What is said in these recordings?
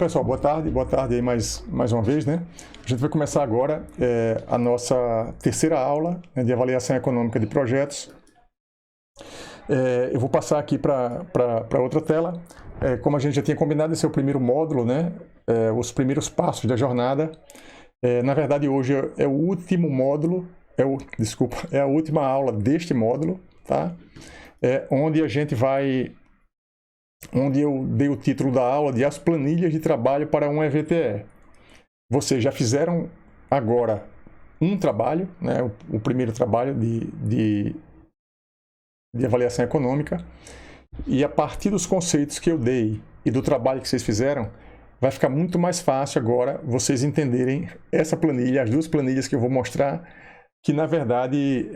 pessoal, boa tarde aí mais uma vez, né? A gente vai começar agora a nossa terceira aula, né, de avaliação econômica de projetos. Eu vou passar aqui para outra tela. Como a gente já tinha combinado, esse é o primeiro módulo, né? Os primeiros passos da jornada. Na verdade, hoje é o último módulo, é a última aula deste módulo, tá? Onde eu dei o título da aula de As Planilhas de Trabalho para um EVTE. Vocês já fizeram agora um trabalho, né, o primeiro trabalho de avaliação econômica, e a partir dos conceitos que eu dei e do trabalho que vocês fizeram, vai ficar muito mais fácil agora vocês entenderem essa planilha, as duas planilhas que eu vou mostrar, que na verdade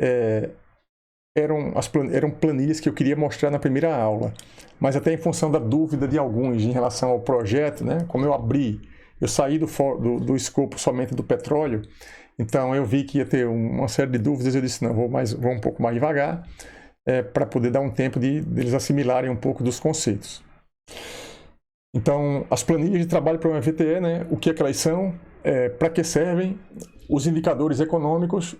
eram planilhas que eu queria mostrar na primeira aula, mas até em função da dúvida de alguns em relação ao projeto, né? Como eu saí do escopo somente do petróleo, então eu vi que ia ter uma série de dúvidas, eu disse, não, vou um pouco mais devagar, para poder dar um tempo deles assimilarem um pouco dos conceitos. Então, as planilhas de trabalho para um EVTE, né? O que é que elas são? Para que servem? Os indicadores econômicos,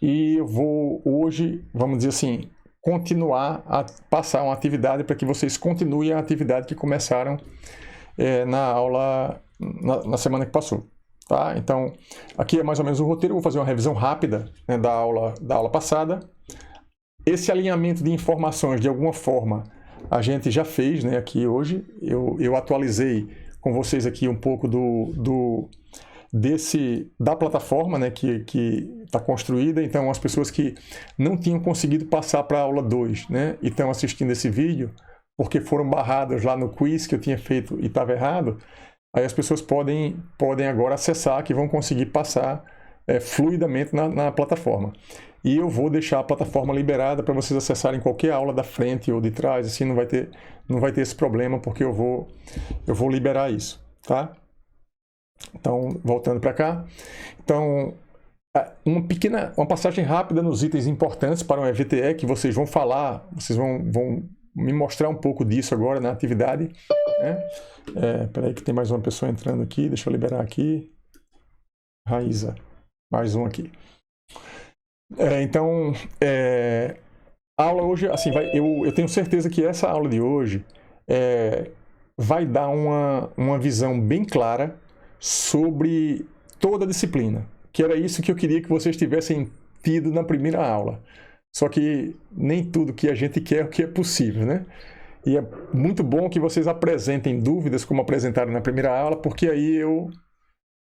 e eu vou hoje, vamos dizer assim, continuar a passar uma atividade para que vocês continuem a atividade que começaram na aula, na semana que passou. Tá? Então, aqui é mais ou menos o roteiro, eu vou fazer uma revisão rápida, né, da aula passada. Esse alinhamento de informações, de alguma forma, a gente já fez, né, aqui hoje. Eu atualizei com vocês aqui um pouco da plataforma, né, que está construída. Então, as pessoas que não tinham conseguido passar para a aula 2, né, e estão assistindo esse vídeo, porque foram barradas lá no quiz que eu tinha feito e estava errado, aí as pessoas podem agora acessar, que vão conseguir passar fluidamente na plataforma. E eu vou deixar a plataforma liberada para vocês acessarem qualquer aula da frente ou de trás, assim não vai ter esse problema, porque eu vou liberar isso, tá? Então, voltando para cá. Então, uma passagem rápida nos itens importantes para um EVTE, que vocês vão falar, vocês vão me mostrar um pouco disso agora na atividade, né? Espera aí que tem mais uma pessoa entrando aqui, deixa eu liberar aqui. Raíza, mais um aqui. Então, a aula hoje, assim, eu tenho certeza que essa aula de hoje vai dar uma visão bem clara sobre toda a disciplina, que era isso que eu queria que vocês tivessem tido na primeira aula. Só que nem tudo que a gente quer é o que é possível, né? E é muito bom que vocês apresentem dúvidas, como apresentaram na primeira aula, porque aí eu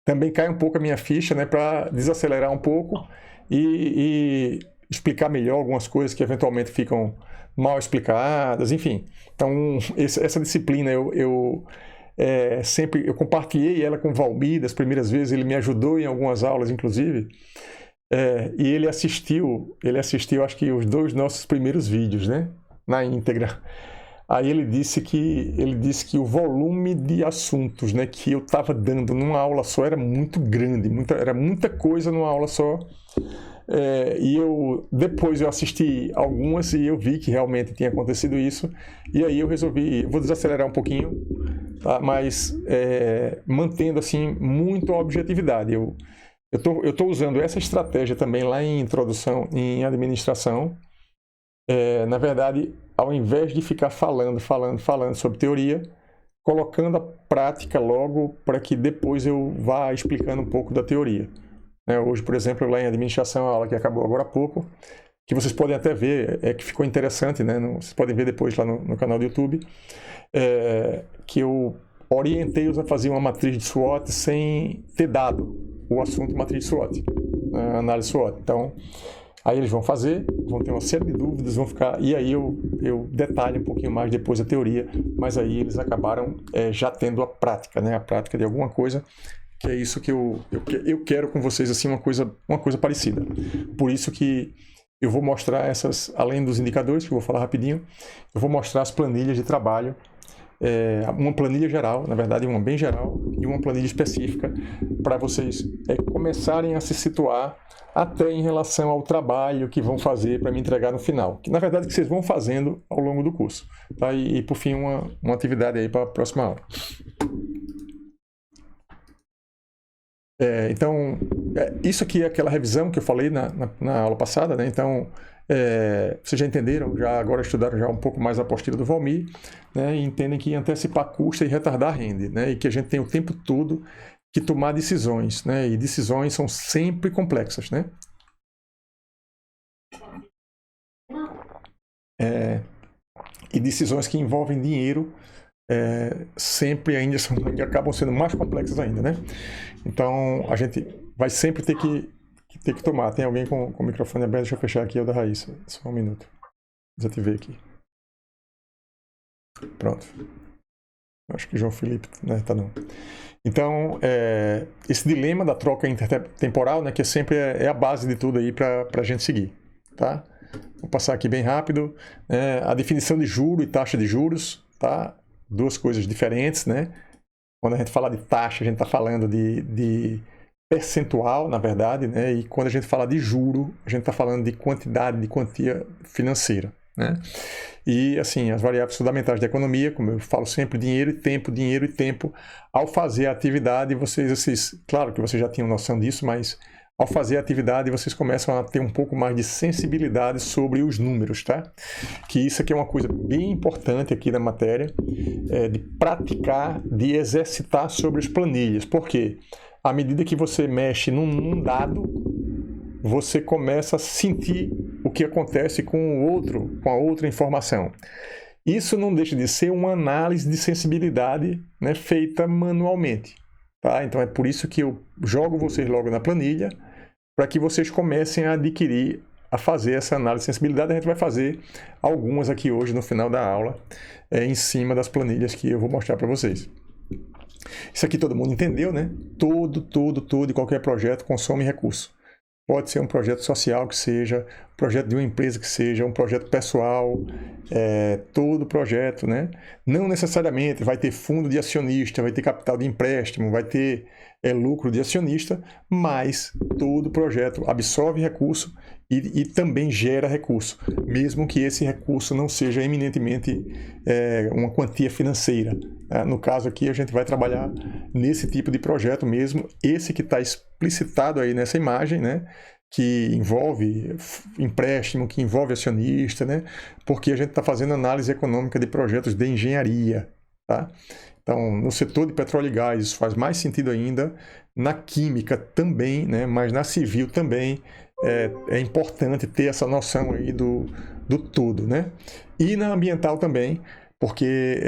também caio um pouco a minha ficha, né, para desacelerar um pouco e explicar melhor algumas coisas que eventualmente ficam mal explicadas, enfim. Então, essa disciplina eu compartilhei ela com o Valmir das primeiras vezes, ele me ajudou em algumas aulas, inclusive, e ele assistiu acho que os 2 nossos primeiros vídeos, né, na íntegra. Aí ele disse que o volume de assuntos, né, que eu estava dando numa aula só era muito grande, era muita coisa numa aula só. E depois eu assisti algumas e eu vi que realmente tinha acontecido isso, e aí eu resolvi, vou desacelerar um pouquinho, tá? Mas mantendo assim muito a objetividade. Eu estou usando essa estratégia também lá em introdução em administração. Na verdade, ao invés de ficar falando sobre teoria, colocando a prática logo para que depois eu vá explicando um pouco da teoria. Hoje, por exemplo, lá em administração, a aula que acabou agora há pouco, que vocês podem até ver, que ficou interessante, né? Vocês podem ver depois lá no canal do YouTube, que eu orientei-os a fazer uma matriz de SWOT sem ter dado o assunto matriz de SWOT, análise SWOT. Então, aí eles vão fazer, vão ter uma série de dúvidas, vão ficar, e aí eu detalho um pouquinho mais depois a teoria, mas aí eles acabaram já tendo a prática, né? A prática de alguma coisa, que é isso que eu quero com vocês, assim, uma coisa parecida. Por isso que eu vou mostrar além dos indicadores, que eu vou falar rapidinho, eu vou mostrar as planilhas de trabalho, uma planilha geral, na verdade uma bem geral, e uma planilha específica, para vocês começarem a se situar até em relação ao trabalho que vão fazer para me entregar no final, que na verdade que vocês vão fazendo ao longo do curso, tá? E por fim uma atividade aí para a próxima aula. Então, isso aqui é aquela revisão que eu falei na aula passada, né? Então, vocês já entenderam, já agora estudaram já um pouco mais a apostila do Valmir, né? E entendem que antecipar custa e retardar rende, né? E que a gente tem o tempo todo que tomar decisões, né? E decisões são sempre complexas, né? E decisões que envolvem dinheiro sempre ainda acabam sendo mais complexas ainda, né? Então, a gente vai sempre ter que tomar. Tem alguém com o microfone aberto? Deixa eu fechar aqui, é o da Raíssa. Só um minuto. Desativei aqui. Pronto. Acho que João Felipe, né? Tá não. Então, esse dilema da troca intertemporal, né, que sempre é a base de tudo aí para a gente seguir, tá? Vou passar aqui bem rápido. A definição de juro e taxa de juros, tá? Duas coisas diferentes, né? Quando a gente fala de taxa, a gente está falando de percentual, na verdade, né? E quando a gente fala de juro, a gente está falando de quantidade, de quantia financeira, né? E, assim, as variáveis fundamentais da economia, como eu falo sempre, dinheiro e tempo. Ao fazer a atividade, vocês, claro que vocês já tinham noção disso, mas ao fazer a atividade, vocês começam a ter um pouco mais de sensibilidade sobre os números, tá? Que isso aqui é uma coisa bem importante aqui na matéria, de praticar, de exercitar sobre as planilhas. Por quê? À medida que você mexe num dado, você começa a sentir o que acontece com a outra informação. Isso não deixa de ser uma análise de sensibilidade, né, feita manualmente. Tá? Então é por isso que eu jogo vocês logo na planilha, para que vocês comecem a adquirir, a fazer essa análise de sensibilidade. A gente vai fazer algumas aqui hoje no final da aula, em cima das planilhas que eu vou mostrar para vocês. Isso aqui todo mundo entendeu, né? Todo e qualquer projeto consome recurso. Pode ser um projeto social que seja, um projeto de uma empresa que seja, um projeto pessoal, todo projeto, né? Não necessariamente vai ter fundo de acionista, vai ter capital de empréstimo, vai ter lucro de acionista, mas todo projeto absorve recurso e também gera recurso, mesmo que esse recurso não seja eminentemente uma quantia financeira. No caso aqui, a gente vai trabalhar nesse tipo de projeto mesmo, esse que está explicitado aí nessa imagem, né? Que envolve empréstimo, que envolve acionista, né? Porque a gente está fazendo análise econômica de projetos de engenharia, tá? Então, no setor de petróleo e gás, isso faz mais sentido ainda, na química também, né? Mas na civil também é importante ter essa noção aí do todo, né? E na ambiental também, porque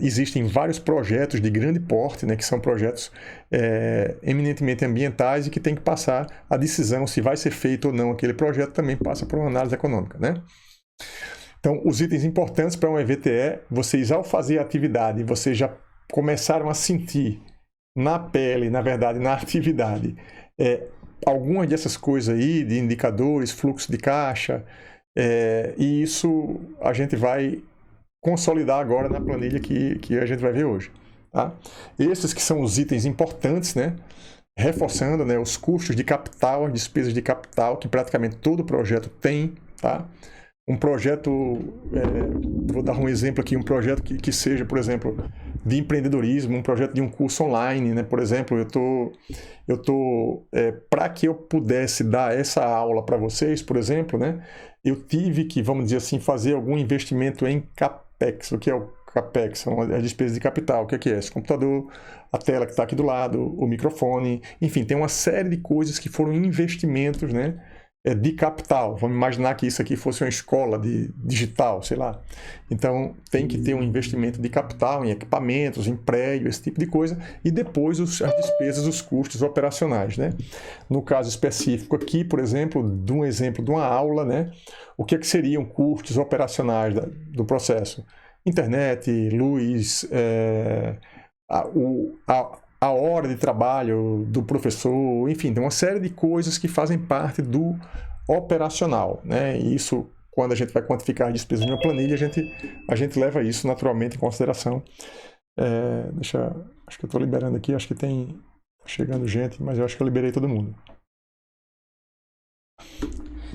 existem vários projetos de grande porte, né, que são projetos eminentemente ambientais e que tem que passar a decisão se vai ser feito ou não aquele projeto, também passa por uma análise econômica, né? Então, os itens importantes para um EVTE, vocês ao fazer a atividade, vocês já começaram a sentir na pele, na verdade, na atividade, algumas dessas coisas aí, de indicadores, fluxo de caixa, e isso a gente vai consolidar agora na planilha que a gente vai ver hoje. Tá? Esses que são os itens importantes, né? Reforçando, né, os custos de capital, as despesas de capital, que praticamente todo projeto tem. Tá? Um projeto, vou dar um exemplo aqui, um projeto que seja, por exemplo, de empreendedorismo, um projeto de um curso online, né? Por exemplo, para que eu pudesse dar essa aula para vocês, por exemplo, né? Eu tive que, vamos dizer assim, fazer algum investimento em CAPEX. O que é o CAPEX? São as despesas de capital. O que é? Esse computador, a tela que está aqui do lado, o microfone, enfim, tem uma série de coisas que foram investimentos, né? De capital. Vamos imaginar que isso aqui fosse uma escola digital, sei lá. Então, tem que ter um investimento de capital em equipamentos, em prédio, esse tipo de coisa, e depois as despesas, os custos operacionais, né? No caso específico aqui, por exemplo, de uma aula, né? O que seriam custos operacionais do processo? Internet, luz, a hora de trabalho do professor, enfim, tem uma série de coisas que fazem parte do operacional, né? E isso, quando a gente vai quantificar as despesas em uma planilha, a gente leva isso naturalmente em consideração. Acho que eu estou liberando aqui, acho que tem chegando gente, mas eu acho que eu liberei todo mundo.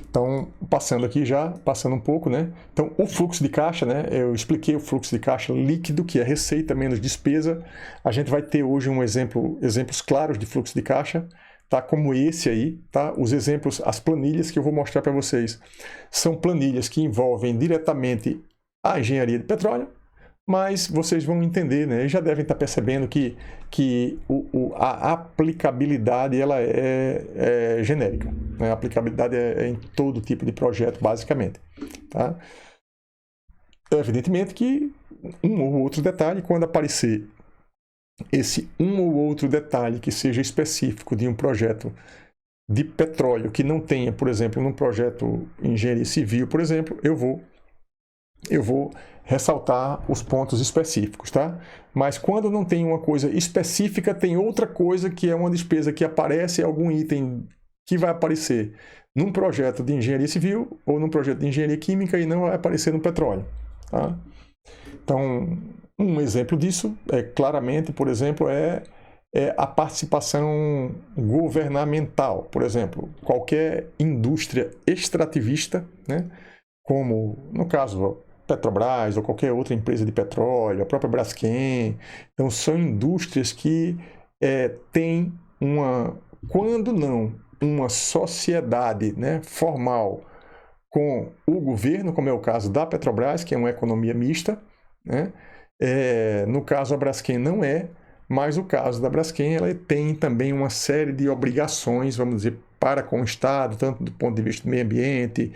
Então, passando um pouco, né? Então, o fluxo de caixa, né? Eu expliquei o fluxo de caixa líquido, que é receita menos despesa. A gente vai ter hoje exemplos claros de fluxo de caixa, tá? Como esse aí, tá? Os exemplos, as planilhas que eu vou mostrar para vocês são planilhas que envolvem diretamente a engenharia de petróleo, mas vocês vão entender, né? E já devem estar percebendo que a aplicabilidade ela é genérica, né? A aplicabilidade é em todo tipo de projeto, basicamente, tá? Evidentemente que um ou outro detalhe, quando aparecer esse um ou outro detalhe que seja específico de um projeto de petróleo que não tenha, por exemplo, num projeto de engenharia civil, por exemplo, eu vou ressaltar os pontos específicos, tá? Mas quando não tem uma coisa específica, tem outra coisa que é uma despesa que aparece, algum item que vai aparecer num projeto de engenharia civil ou num projeto de engenharia química e não vai aparecer no petróleo, tá? Então, um exemplo disso, claramente, por exemplo, é a participação governamental. Por exemplo, qualquer indústria extrativista, né? Como, no caso, Petrobras ou qualquer outra empresa de petróleo, a própria Braskem. Então, são indústrias que têm quando não, uma sociedade, né, formal com o governo, como é o caso da Petrobras, que é uma economia mista, né? No caso, a Braskem não é, mas o caso da Braskem, ela tem também uma série de obrigações, vamos dizer, para com o Estado, tanto do ponto de vista do meio ambiente,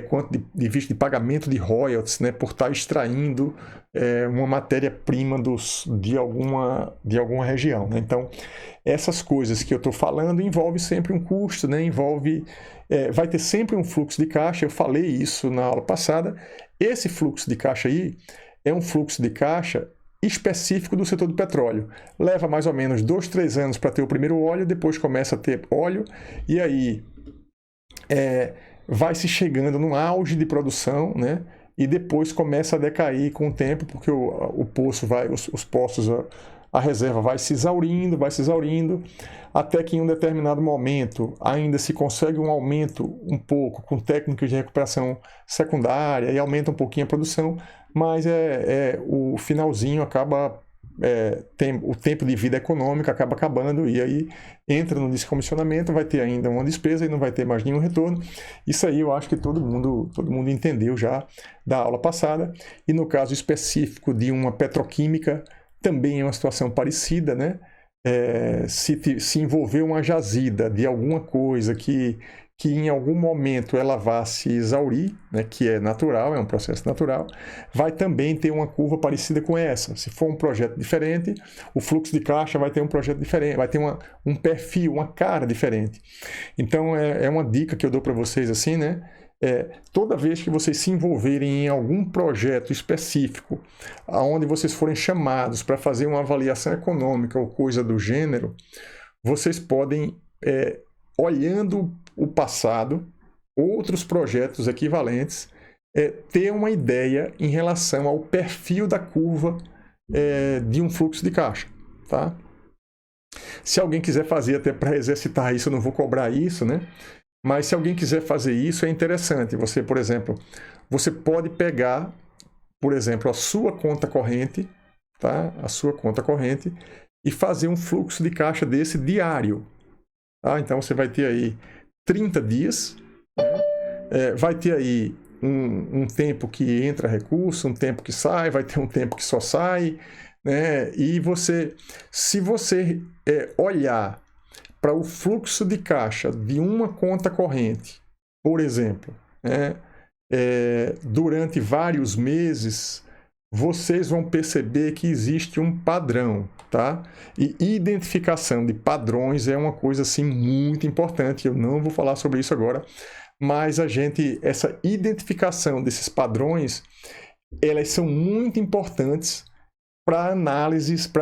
quanto de vista de pagamento de royalties, né, por estar extraindo uma matéria-prima de alguma região, né? Então, essas coisas que eu estou falando envolve sempre um custo, né? Vai ter sempre um fluxo de caixa, eu falei isso na aula passada. Esse fluxo de caixa aí é um fluxo de caixa específico do setor do petróleo. Leva mais ou menos 2, 3 anos para ter o primeiro óleo, depois começa a ter óleo, e aí vai se chegando no auge de produção, né? E depois começa a decair com o tempo, porque o poço os poços, a reserva vai se exaurindo, até que em um determinado momento ainda se consegue um aumento um pouco com técnicas de recuperação secundária e aumenta um pouquinho a produção, mas o finalzinho acaba, o tempo de vida econômica acaba acabando e aí entra no descomissionamento, vai ter ainda uma despesa e não vai ter mais nenhum retorno. Isso aí eu acho que todo mundo entendeu já da aula passada. E no caso específico de uma petroquímica, também é uma situação parecida, né? Se envolver uma jazida de alguma coisa que em algum momento ela vá se exaurir, né, que é natural, é um processo natural, vai também ter uma curva parecida com essa. Se for um projeto diferente, o fluxo de caixa vai ter um projeto diferente, vai ter um perfil, uma cara diferente. Então, é uma dica que eu dou para vocês assim, né? Toda vez que vocês se envolverem em algum projeto específico, onde vocês forem chamados para fazer uma avaliação econômica ou coisa do gênero, vocês podem, olhando o passado, outros projetos equivalentes, ter uma ideia em relação ao perfil da curva de um fluxo de caixa, tá? Se alguém quiser fazer até para exercitar isso, eu não vou cobrar isso, né? Mas se alguém quiser fazer isso, é interessante. Você, por exemplo, você pode pegar, por exemplo, a sua conta corrente, tá? A sua conta corrente, e fazer um fluxo de caixa desse diário. Tá? Então, você vai ter aí 30 dias, né? Vai ter aí um tempo que entra recurso, um tempo que sai, vai ter um tempo que só sai, né? E se você olhar para o fluxo de caixa de uma conta corrente, por exemplo, né, durante vários meses, vocês vão perceber que existe um padrão, tá? E identificação de padrões é uma coisa assim muito importante. Eu não vou falar sobre isso agora, mas essa identificação desses padrões, elas são muito importantes para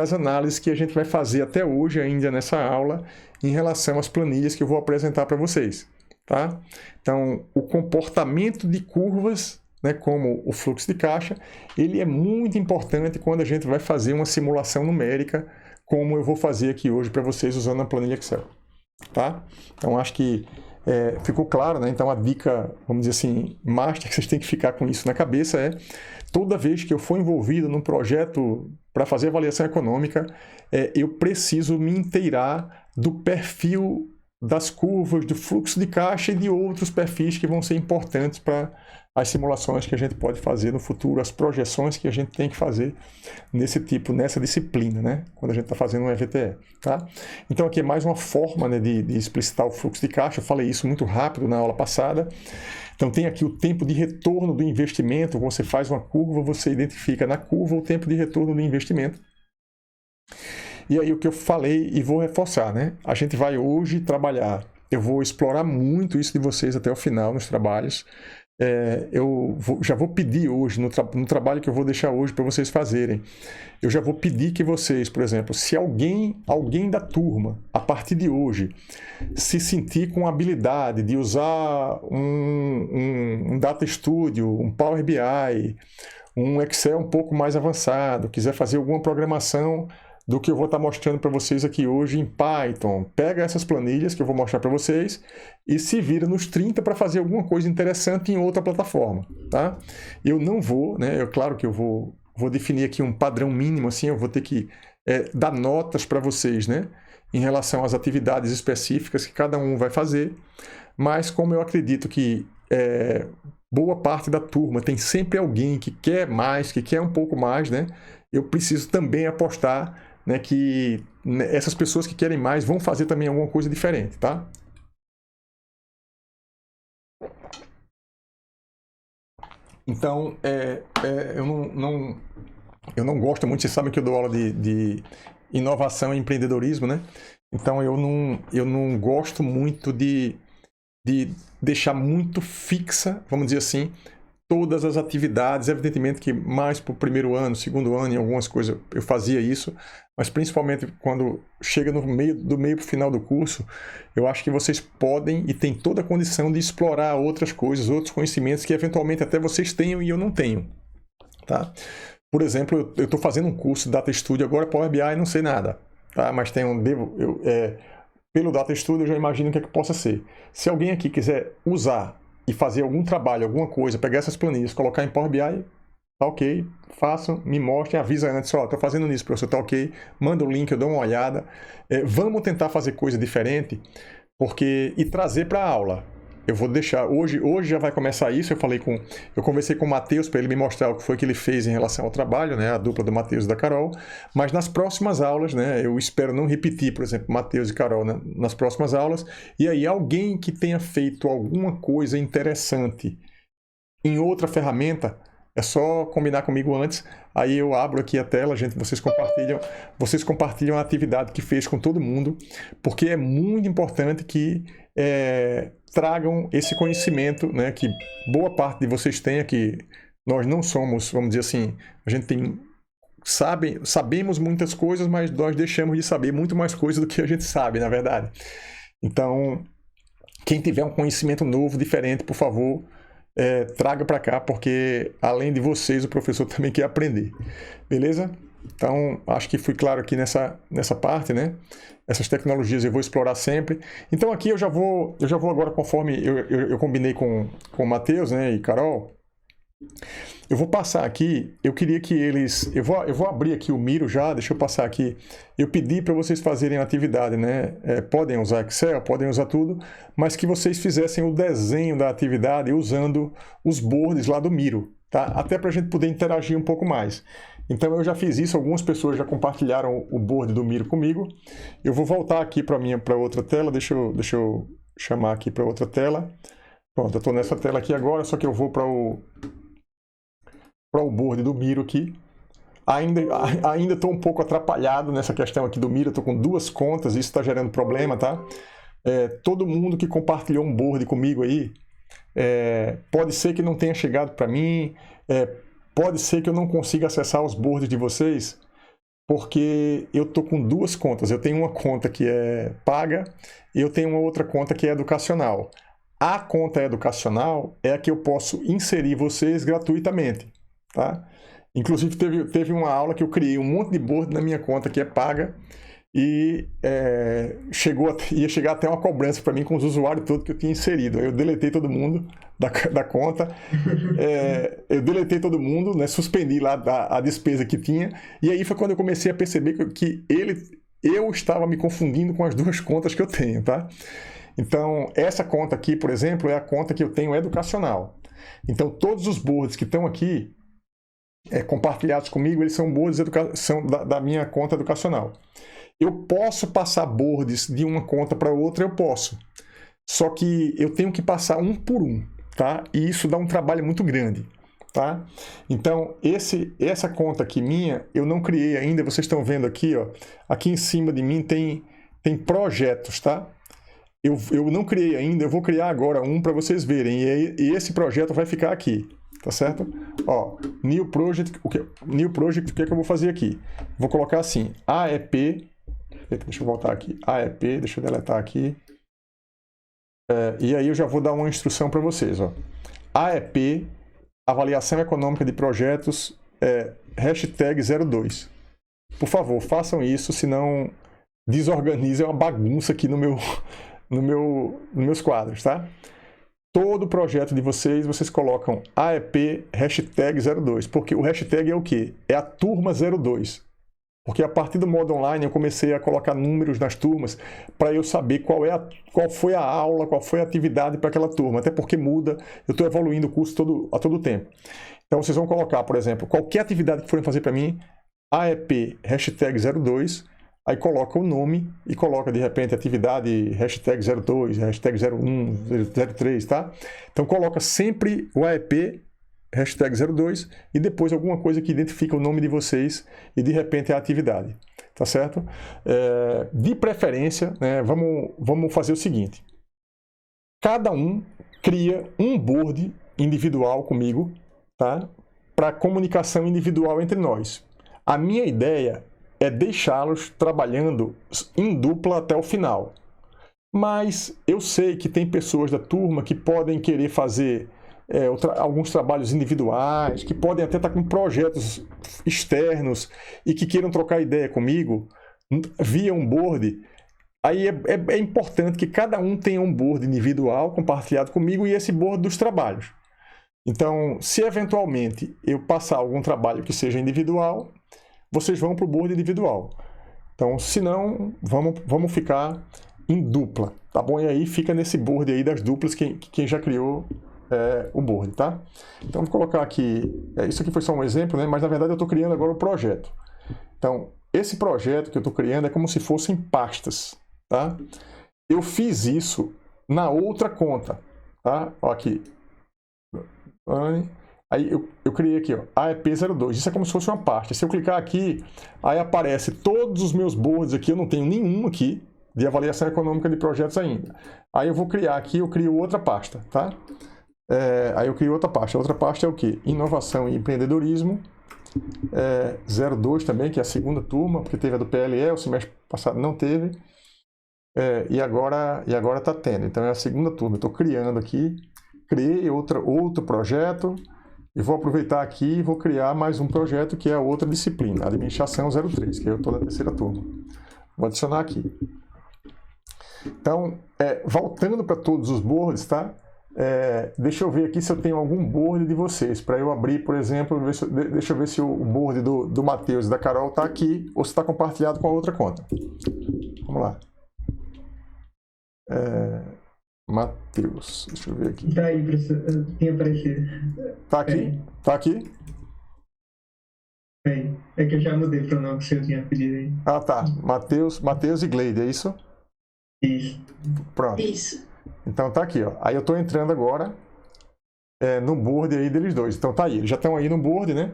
as análises que a gente vai fazer até hoje ainda nessa aula em relação às planilhas que eu vou apresentar para vocês, tá? Então, o comportamento de curvas, né, como o fluxo de caixa, ele é muito importante quando a gente vai fazer uma simulação numérica, como eu vou fazer aqui hoje para vocês usando a planilha Excel, tá? Então, acho que ficou claro, né? Então a dica, vamos dizer assim, master, que vocês têm que ficar com isso na cabeça é: toda vez que eu for envolvido num projeto para fazer avaliação econômica, eu preciso me inteirar do perfil das curvas, do fluxo de caixa e de outros perfis que vão ser importantes para as simulações que a gente pode fazer no futuro, as projeções que a gente tem que fazer nessa disciplina, né? Quando a gente está fazendo um EVTE, tá? Então aqui é mais uma forma, né, de explicitar o fluxo de caixa. Eu falei isso muito rápido na aula passada. Então tem aqui o tempo de retorno do investimento. Você faz uma curva, você identifica na curva o tempo de retorno do investimento. E aí o que eu falei e vou reforçar, né? A gente vai hoje trabalhar, eu vou explorar muito isso de vocês até o final nos trabalhos. Já vou pedir hoje, no trabalho que eu vou deixar hoje para vocês fazerem, eu já vou pedir que vocês, por exemplo, se alguém da turma, a partir de hoje, se sentir com habilidade de usar um Data Studio, um Power BI, um Excel um pouco mais avançado, quiser fazer alguma programação do que eu vou estar mostrando para vocês aqui hoje em Python, pega essas planilhas que eu vou mostrar para vocês e se vira nos 30 para fazer alguma coisa interessante em outra plataforma, tá? Eu não vou, né? Claro que eu vou definir aqui um padrão mínimo, assim, eu vou ter que dar notas para vocês, né? Em relação às atividades específicas que cada um vai fazer, mas como eu acredito que boa parte da turma tem sempre alguém que quer mais, que quer um pouco mais, né? Eu preciso também apostar, né, que essas pessoas que querem mais vão fazer também alguma coisa diferente, tá? Então, eu não gosto muito, vocês sabem que eu dou aula de inovação e empreendedorismo, né? Então, eu não gosto muito de deixar muito fixa, vamos dizer assim, todas as atividades. Evidentemente que mais para o primeiro ano, segundo ano, em algumas coisas eu fazia isso, mas principalmente quando chega do meio para o final do curso, eu acho que vocês podem e têm toda a condição de explorar outras coisas, outros conhecimentos que eventualmente até vocês tenham e eu não tenho, tá? Por exemplo, eu estou fazendo um curso de Data Studio agora, Power BI, não sei nada, tá? Mas pelo Data Studio eu já imagino o que é que possa ser. Se alguém aqui quiser usar e fazer algum trabalho, alguma coisa, pegar essas planilhas, colocar em Power BI, tá ok, façam, me mostrem, avisa antes, ó, tô fazendo nisso, professor, tá ok, manda o link, eu dou uma olhada. Vamos tentar fazer coisa diferente, e trazer para a aula. Eu vou deixar, hoje já vai começar isso, eu conversei com o Matheus para ele me mostrar o que foi que ele fez em relação ao trabalho, né, a dupla do Matheus e da Carol, mas nas próximas aulas, né, eu espero não repetir, por exemplo, Matheus e Carol, né, nas próximas aulas, e aí alguém que tenha feito alguma coisa interessante em outra ferramenta, é só combinar comigo antes, aí eu abro aqui a tela, gente, vocês compartilham a atividade que fez com todo mundo, porque é muito importante que tragam esse conhecimento, né, que boa parte de vocês tenha, que nós não somos, vamos dizer assim, a gente sabemos muitas coisas, mas nós deixamos de saber muito mais coisas do que a gente sabe, na verdade. Então, quem tiver um conhecimento novo, diferente, por favor, traga para cá, porque além de vocês, o professor também quer aprender. Beleza? Então, acho que fui claro aqui nessa parte, né? Essas tecnologias eu vou explorar sempre. Então, aqui eu já vou agora, conforme eu combinei com o Matheus, né, e Carol, eu vou passar aqui, eu queria que eles... Eu vou abrir aqui o Miro já, deixa eu passar aqui. Eu pedi para vocês fazerem a atividade, né? Podem usar Excel, podem usar tudo, mas que vocês fizessem o desenho da atividade usando os boards lá do Miro, tá? Até para a gente poder interagir um pouco mais. Então eu já fiz isso, algumas pessoas já compartilharam o board do Miro comigo. Eu vou voltar aqui para outra tela, deixa eu chamar aqui para outra tela. Pronto, eu estou nessa tela aqui agora, só que eu vou para o board do Miro aqui. Ainda estou um pouco atrapalhado nessa questão aqui do Miro, estou com duas contas, isso está gerando problema, tá? Todo mundo que compartilhou um board comigo aí, pode ser que não tenha chegado para mim, pode ser que eu não consiga acessar os boards de vocês, porque eu estou com duas contas. Eu tenho uma conta que é paga e eu tenho uma outra conta que é educacional. A conta educacional é a que eu posso inserir vocês gratuitamente, tá? Inclusive teve uma aula que eu criei um monte de board na minha conta que é paga e ia chegar até uma cobrança para mim com os usuários todos que eu tinha inserido. Aí eu deletei todo mundo da conta, eu deletei todo mundo, né, suspendi lá a despesa que tinha, e aí foi quando eu comecei a perceber que eu estava me confundindo com as duas contas que eu tenho, tá? Então, essa conta aqui, por exemplo, é a conta que eu tenho educacional. Então, todos os boards que estão aqui compartilhados comigo, eles são boards da minha conta educacional. Eu posso passar boards de uma conta para outra, eu posso. Só que eu tenho que passar um por um, tá? E isso dá um trabalho muito grande, tá? Então, essa conta aqui minha, eu não criei ainda, vocês estão vendo aqui, ó, aqui em cima de mim tem projetos, tá? Eu não criei ainda, eu vou criar agora um para vocês verem, e esse projeto vai ficar aqui, tá certo? Ó, New Project, o que é que eu vou fazer aqui? Vou colocar assim, AEP, deixa eu voltar aqui, AEP, deixa eu deletar aqui, e aí eu já vou dar uma instrução para vocês, ó. AEP, Avaliação Econômica de Projetos, hashtag 02. Por favor, façam isso, senão desorganiza, é uma bagunça aqui nos meus quadros, tá? Todo projeto de vocês colocam AEP hashtag 02, porque o hashtag é o quê? É a turma 02. Porque a partir do modo online eu comecei a colocar números nas turmas para eu saber qual foi a aula, qual foi a atividade para aquela turma, até porque muda, eu estou evoluindo o curso a todo tempo. Então vocês vão colocar, por exemplo, qualquer atividade que forem fazer para mim, AEP hashtag 02, aí coloca o nome e coloca de repente atividade hashtag 02, hashtag 01, 03, tá? Então coloca sempre o AEP hashtag 02 e depois alguma coisa que identifica o nome de vocês e de repente a atividade, tá certo? De preferência, né, vamos fazer o seguinte, cada um cria um board individual comigo, tá? Para comunicação individual entre nós. A minha ideia é deixá-los trabalhando em dupla até o final. Mas eu sei que tem pessoas da turma que podem querer fazer alguns trabalhos individuais, que podem até estar com projetos externos e que queiram trocar ideia comigo via um board. Aí é importante que cada um tenha um board individual compartilhado comigo e esse board dos trabalhos. Então, se eventualmente eu passar algum trabalho que seja individual, vocês vão para o board individual. Então, se não, vamos ficar em dupla, tá bom? E aí fica nesse board aí das duplas quem já criou o board, tá? Então, vou colocar aqui, isso aqui foi só um exemplo, né? Mas na verdade eu estou criando agora o projeto. Então, esse projeto que eu estou criando é como se fossem pastas, tá? Eu fiz isso na outra conta, tá? Ó, aqui. Aí eu criei aqui, ó, AEP02, isso é como se fosse uma pasta. Se eu clicar aqui, aí aparece todos os meus boards aqui, eu não tenho nenhum aqui de avaliação econômica de projetos ainda. Aí eu vou criar aqui, eu crio outra pasta, tá? Aí eu crio outra pasta é o quê? Inovação e empreendedorismo, 02 também, que é a segunda turma, porque teve a do PLE, o semestre passado não teve, e agora está tendo, então é a segunda turma. Eu estou criando aqui, criei outro projeto, e vou aproveitar aqui e vou criar mais um projeto que é a outra disciplina, Administração 03, que eu estou na terceira turma. Vou adicionar aqui. Então, voltando para todos os boards, tá? Deixa eu ver aqui se eu tenho algum board de vocês, para eu abrir, por exemplo, deixa eu ver se o board do Matheus e da Carol está aqui, ou se está compartilhado com a outra conta. Vamos lá. Matheus, deixa eu ver aqui. Tá aí, professor, tinha aparecido. Tá aqui? Tá aqui? É que eu já mudei para o nome que o senhor tinha pedido aí. Ah, tá. Matheus e Gleide, é isso? Isso. Pronto. Isso. Então tá aqui, ó. Aí eu tô entrando agora no board aí deles dois. Então tá aí, eles já estão aí no board, né?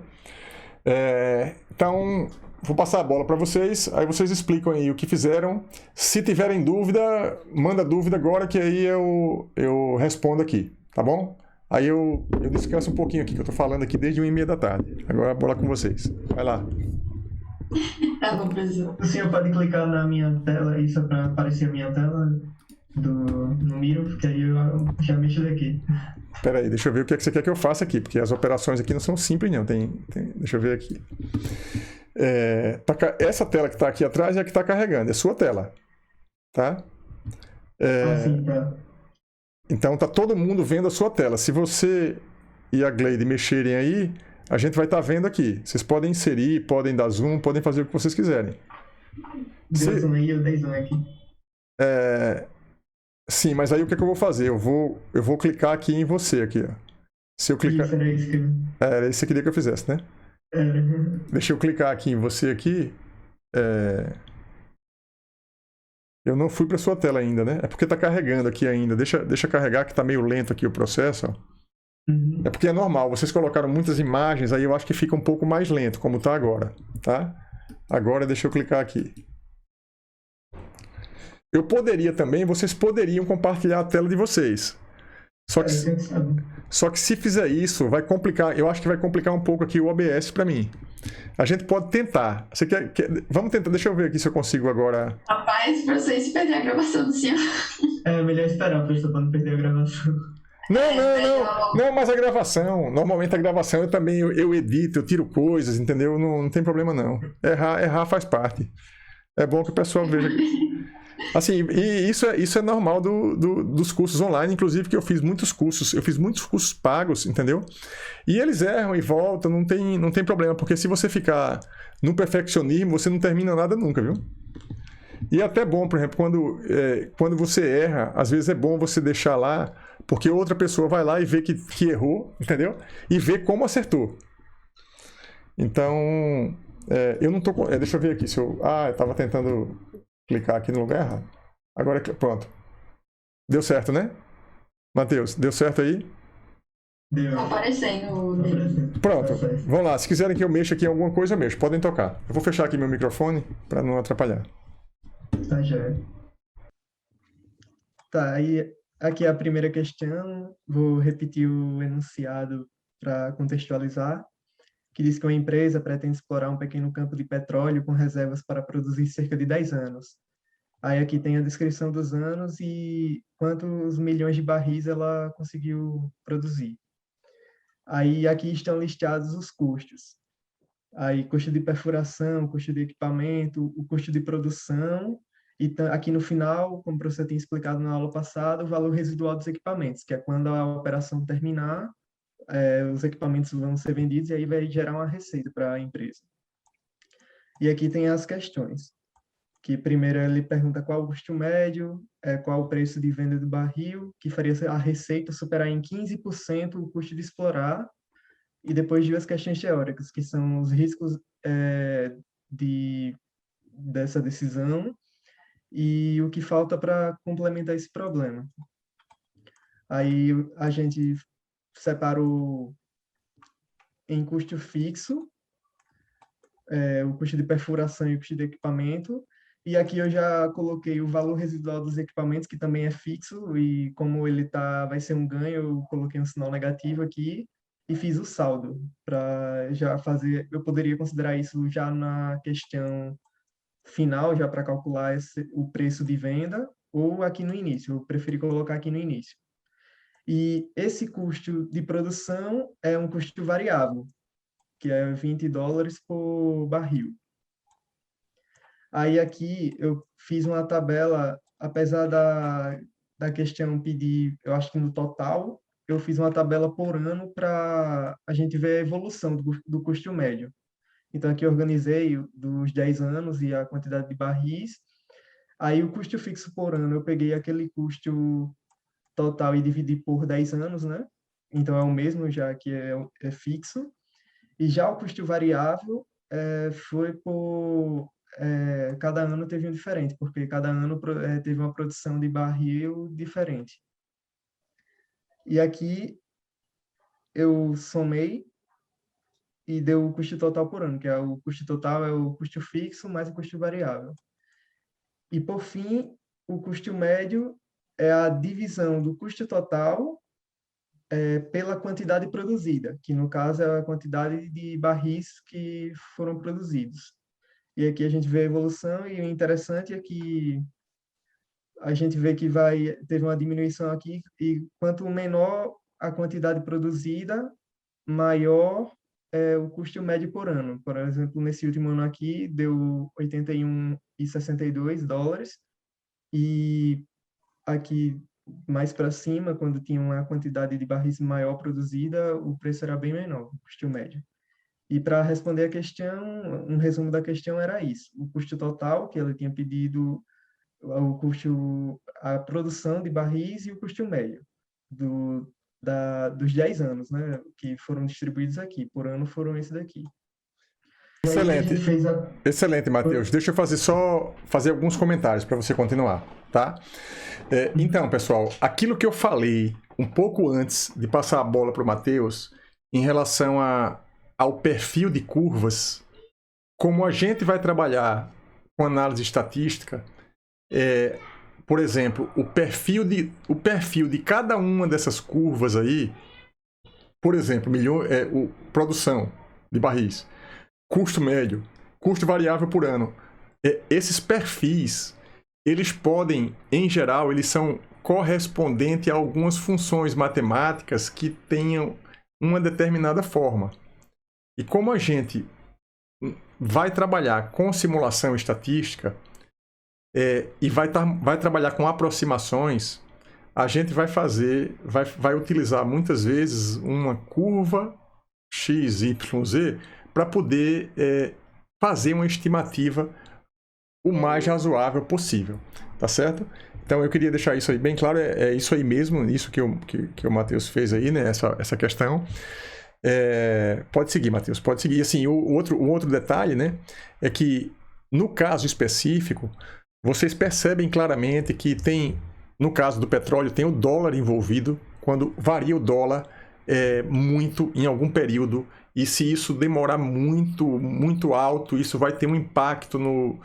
Então, vou passar a bola para vocês, aí vocês explicam aí o que fizeram. Se tiverem dúvida, manda dúvida agora que aí eu respondo aqui, tá bom? Aí eu descanso um pouquinho aqui, que eu tô falando aqui desde 1h30 da tarde. Agora a bola com vocês. Vai lá. Tá bom, professor. O senhor pode clicar na minha tela aí, só para aparecer a minha tela no Miro, porque aí eu já mexo daqui. Espera aí, deixa eu ver o que é que você quer que eu faça aqui, porque as operações aqui não são simples não, deixa eu ver aqui. Essa tela que está aqui atrás é a que está carregando, é sua tela, tá? Sim, tá. Então tá todo mundo vendo a sua tela. Se você e a Gleide mexerem aí, a gente vai estar vendo aqui. Vocês podem inserir, podem dar zoom, podem fazer o que vocês quiserem. Deu zoom aí, eu dei zoom aqui. Sim, mas aí o que é que eu vou fazer? Eu vou clicar aqui em você aqui, ó. Se eu clicar, Isso, era isso que eu... era isso que eu queria que eu fizesse, né? Era. Deixa eu clicar aqui em você aqui. Eu não fui para sua tela ainda, né? É porque tá carregando aqui ainda. Deixa carregar que tá meio lento aqui o processo, ó. É porque é normal, vocês colocaram muitas imagens, aí eu acho que fica um pouco mais lento, como tá agora, tá? Agora deixa eu clicar aqui. Eu poderia também, vocês poderiam compartilhar a tela de vocês. Só que se fizer isso, vai complicar, eu acho que vai complicar um pouco aqui o OBS para mim. A gente pode tentar. Você vamos tentar, deixa eu ver aqui se eu consigo agora. Rapaz, pra vocês perder a gravação do senhor. É melhor esperar, pessoal, pra não perder a gravação. Não, mas a gravação, normalmente a gravação eu edito, eu tiro coisas, entendeu? Não tem problema não. Errar faz parte. É bom que o pessoal veja. Assim, e isso é normal dos cursos online, inclusive que eu fiz muitos cursos pagos, entendeu? E eles erram e voltam, não tem problema, porque se você ficar no perfeccionismo, você não termina nada nunca, viu? E é até bom, por exemplo, quando você erra, às vezes é bom você deixar lá, porque outra pessoa vai lá e vê que errou, entendeu? E vê como acertou. Então, eu não tô... deixa eu ver aqui se eu... eu estava tentando clicar aqui no lugar errado. Agora, pronto. Deu certo, né? Matheus, deu certo aí? Deu. Tá aparecendo. Pronto, vamos lá. Se quiserem que eu mexa aqui em alguma coisa, eu mexo. Podem tocar. Eu vou fechar aqui meu microfone para não atrapalhar. Tá, já. Tá, aí aqui é a primeira questão. Vou repetir o enunciado para contextualizar, que diz que uma empresa pretende explorar um pequeno campo de petróleo com reservas para produzir cerca de 10 anos. Aí aqui tem a descrição dos anos e quantos milhões de barris ela conseguiu produzir. Aí aqui estão listados os custos. Aí custo de perfuração, custo de equipamento, o custo de produção e aqui no final, como o professor tinha explicado na aula passada, o valor residual dos equipamentos, que é quando a operação terminar, os equipamentos vão ser vendidos e aí vai gerar uma receita para a empresa. E aqui tem as questões, que primeiro ele pergunta qual o custo médio, qual o preço de venda do barril, que faria a receita superar em 15% o custo de explorar, e depois duas questões teóricas, que são os riscos dessa decisão e o que falta para complementar esse problema. Aí a gente separou em custo fixo, o custo de perfuração e o custo de equipamento, e aqui eu já coloquei o valor residual dos equipamentos, que também é fixo, e como ele vai ser um ganho, eu coloquei um sinal negativo aqui, e fiz o saldo, para já fazer, eu poderia considerar isso já na questão final, já para calcular o preço de venda, ou aqui no início, eu preferi colocar aqui no início. E esse custo de produção é um custo variável, que é $20 por barril. Aí aqui eu fiz uma tabela, apesar da questão pedir, eu acho que no total, eu fiz uma tabela por ano para a gente ver a evolução do custo médio. Então aqui eu organizei dos 10 anos e a quantidade de barris. Aí o custo fixo por ano, eu peguei aquele custo total e dividi por 10 anos, né? Então é o mesmo, já que é fixo. E já o custo variável foi por... cada ano teve um diferente, porque cada ano teve uma produção de barril diferente. E aqui eu somei e deu o custo total por ano, que é o custo total é o custo fixo mais o custo variável. E, por fim, o custo médio é a divisão do custo total pela quantidade produzida, que no caso é a quantidade de barris que foram produzidos. E aqui a gente vê a evolução, e o interessante é que a gente vê que teve uma diminuição aqui, e quanto menor a quantidade produzida, maior é o custo médio por ano. Por exemplo, nesse último ano aqui, deu $81,62, e aqui mais para cima, quando tinha uma quantidade de barris maior produzida, o preço era bem menor, o custo médio. E para responder a questão, um resumo da questão era isso: o custo total que ele tinha pedido, o custo, a produção de barris, e o custo médio dos 10 anos, né, que foram distribuídos aqui. Por ano foram esses daqui. E aí a Excelente. gente fez Excelente, Matheus. Deixa eu fazer alguns comentários para você continuar, tá? Então, pessoal, aquilo que eu falei um pouco antes de passar a bola para o Matheus, em relação ao perfil de curvas, como a gente vai trabalhar com análise estatística, por exemplo, o perfil de cada uma dessas curvas aí, por exemplo, produção de barris, custo médio, custo variável por ano. Esses perfis, eles podem, em geral, eles são correspondentes a algumas funções matemáticas que tenham uma determinada forma. E como a gente vai trabalhar com simulação estatística e vai trabalhar com aproximações, a gente vai utilizar muitas vezes uma curva x, y, z para poder fazer uma estimativa o mais razoável possível, tá certo? Então eu queria deixar isso aí bem claro, é isso aí mesmo, isso que o Matheus fez aí, né? Essa questão. Pode seguir, Matheus, pode seguir. Assim, o outro detalhe, né, é que no caso específico, vocês percebem claramente que tem, no caso do petróleo, tem o dólar envolvido, quando varia o dólar muito em algum período, e se isso demorar muito, muito alto, isso vai ter um impacto no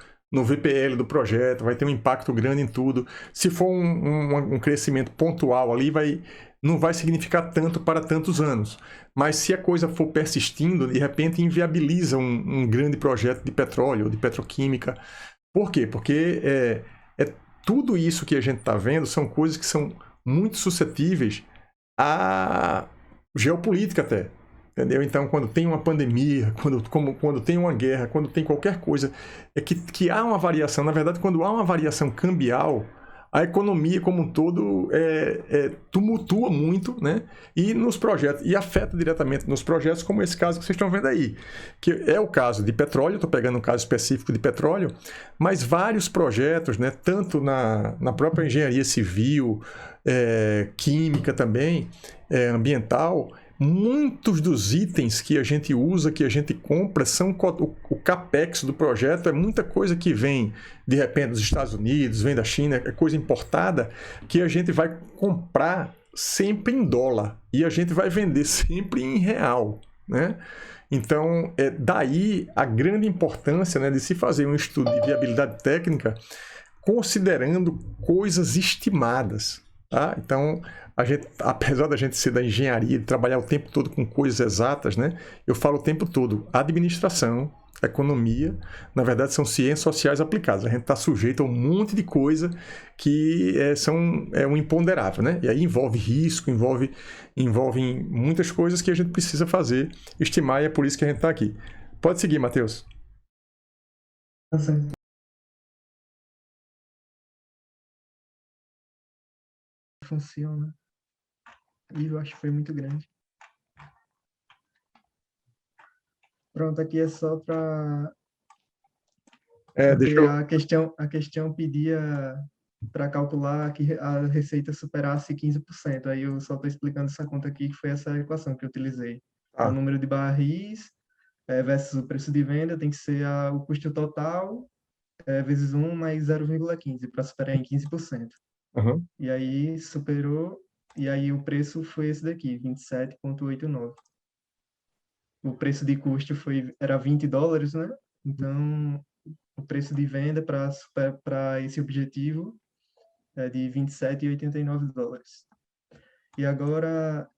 VPL do projeto, vai ter um impacto grande em tudo. Se for um crescimento pontual ali, não vai significar tanto para tantos anos. Mas se a coisa for persistindo, de repente inviabiliza um grande projeto de petróleo ou de petroquímica. Por quê? Porque tudo isso que a gente está vendo são coisas que são muito suscetíveis à geopolítica até. Entendeu? Então, quando tem uma pandemia, quando tem uma guerra, quando tem qualquer coisa, que há uma variação. Na verdade, quando há uma variação cambial, a economia como um todo tumultua muito, né? E nos projetos, e afeta diretamente nos projetos, como esse caso que vocês estão vendo aí, que é o caso de petróleo. Estou pegando um caso específico de petróleo, mas vários projetos, né? Tanto na própria engenharia civil, química também, ambiental. Muitos dos itens que a gente usa, que a gente compra, são o capex do projeto. É muita coisa que vem, de repente, dos Estados Unidos, vem da China, é coisa importada, que a gente vai comprar sempre em dólar e a gente vai vender sempre em real, né? Então, daí a grande importância, né, de se fazer um estudo de viabilidade técnica considerando coisas estimadas, tá? Então, apesar da gente ser da engenharia, de trabalhar o tempo todo com coisas exatas, né? Eu falo o tempo todo, administração, economia, na verdade são ciências sociais aplicadas. A gente está sujeito a um monte de coisa que são um imponderável, né? E aí envolve risco, envolve muitas coisas que a gente precisa fazer, estimar, e é por isso que a gente está aqui. Pode seguir, Matheus. Tá certo. Funciona. E eu acho que foi muito grande. Pronto, aqui é só para... A questão pedia para calcular que a receita superasse 15%. Aí eu só estou explicando essa conta aqui, que foi essa equação que eu utilizei. O número de barris versus o preço de venda tem que ser o custo total vezes 1 mais 0,15 para superar em 15%. Uhum. E aí superou, e aí o preço foi esse daqui, 27,89. O preço de custo era $20, né? Então, o preço de venda para esse objetivo é de $27,89. E agora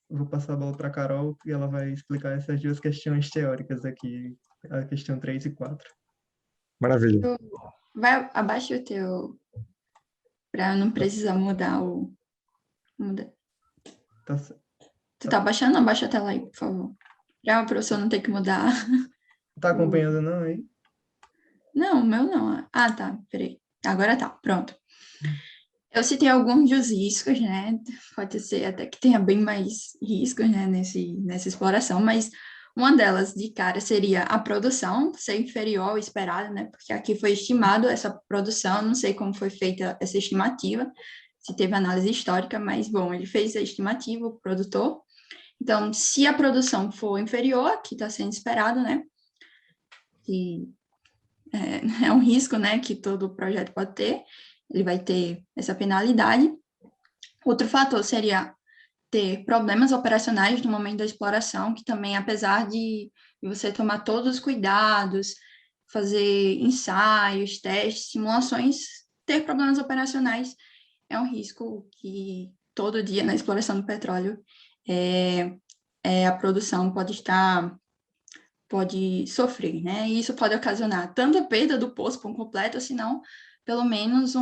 eu vou passar a bola para a Carol, e ela vai explicar essas duas questões teóricas aqui, a questão 3 e 4. Maravilha. Vai, abaixa o teu, para não precisar mudar o... Muda. Tá certo. Tu tá abaixando? Abaixa a tela aí, por favor. para o professor não ter que mudar. Tá acompanhando não aí? Não, o meu não. Ah, tá, peraí. Agora tá, pronto. Eu citei alguns dos riscos, né? Pode ser até que tenha bem mais riscos, né, nessa exploração, mas uma delas, de cara, seria a produção ser inferior ao esperado, né? Porque aqui foi estimado essa produção, não sei como foi feita essa estimativa, se teve análise histórica, mas, bom, ele fez a estimativa, o produtor. Então, se a produção for inferior ao que está sendo esperado, né? Que é um risco, né, que todo projeto pode ter, ele vai ter essa penalidade. Outro fator seria ter problemas operacionais no momento da exploração, que também, apesar de você tomar todos os cuidados, fazer ensaios, testes, simulações, ter problemas operacionais é um risco que todo dia na exploração do petróleo a produção pode sofrer, né? E isso pode ocasionar tanto a perda do poço por completo, se não, pelo menos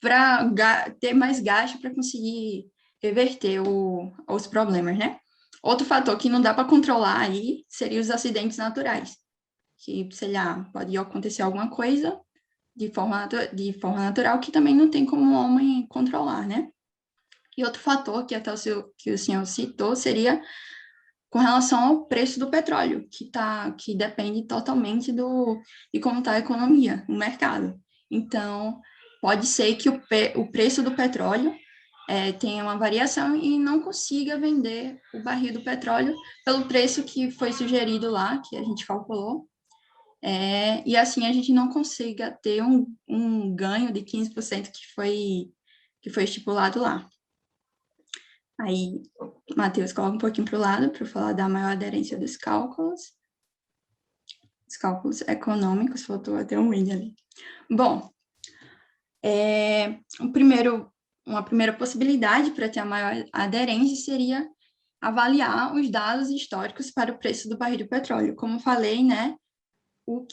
para ter mais gasto para conseguir reverter os problemas, né? Outro fator que não dá para controlar aí seria os acidentes naturais, que, sei lá, pode acontecer alguma coisa de forma natural que também não tem como o homem controlar, né? E outro fator que até que o senhor citou seria com relação ao preço do petróleo, que depende totalmente de como está a economia, o mercado. Então, pode ser que o preço do petróleo tenha uma variação e não consiga vender o barril do petróleo pelo preço que foi sugerido lá, que a gente calculou, e assim a gente não consiga ter um ganho de 15% que foi estipulado lá. Aí, Matheus, coloca um pouquinho para o lado para falar da maior aderência dos cálculos. Os cálculos econômicos, faltou até um William ali. Bom, uma primeira possibilidade para ter a maior aderência seria avaliar os dados históricos para o preço do barril de petróleo. Como falei, né, o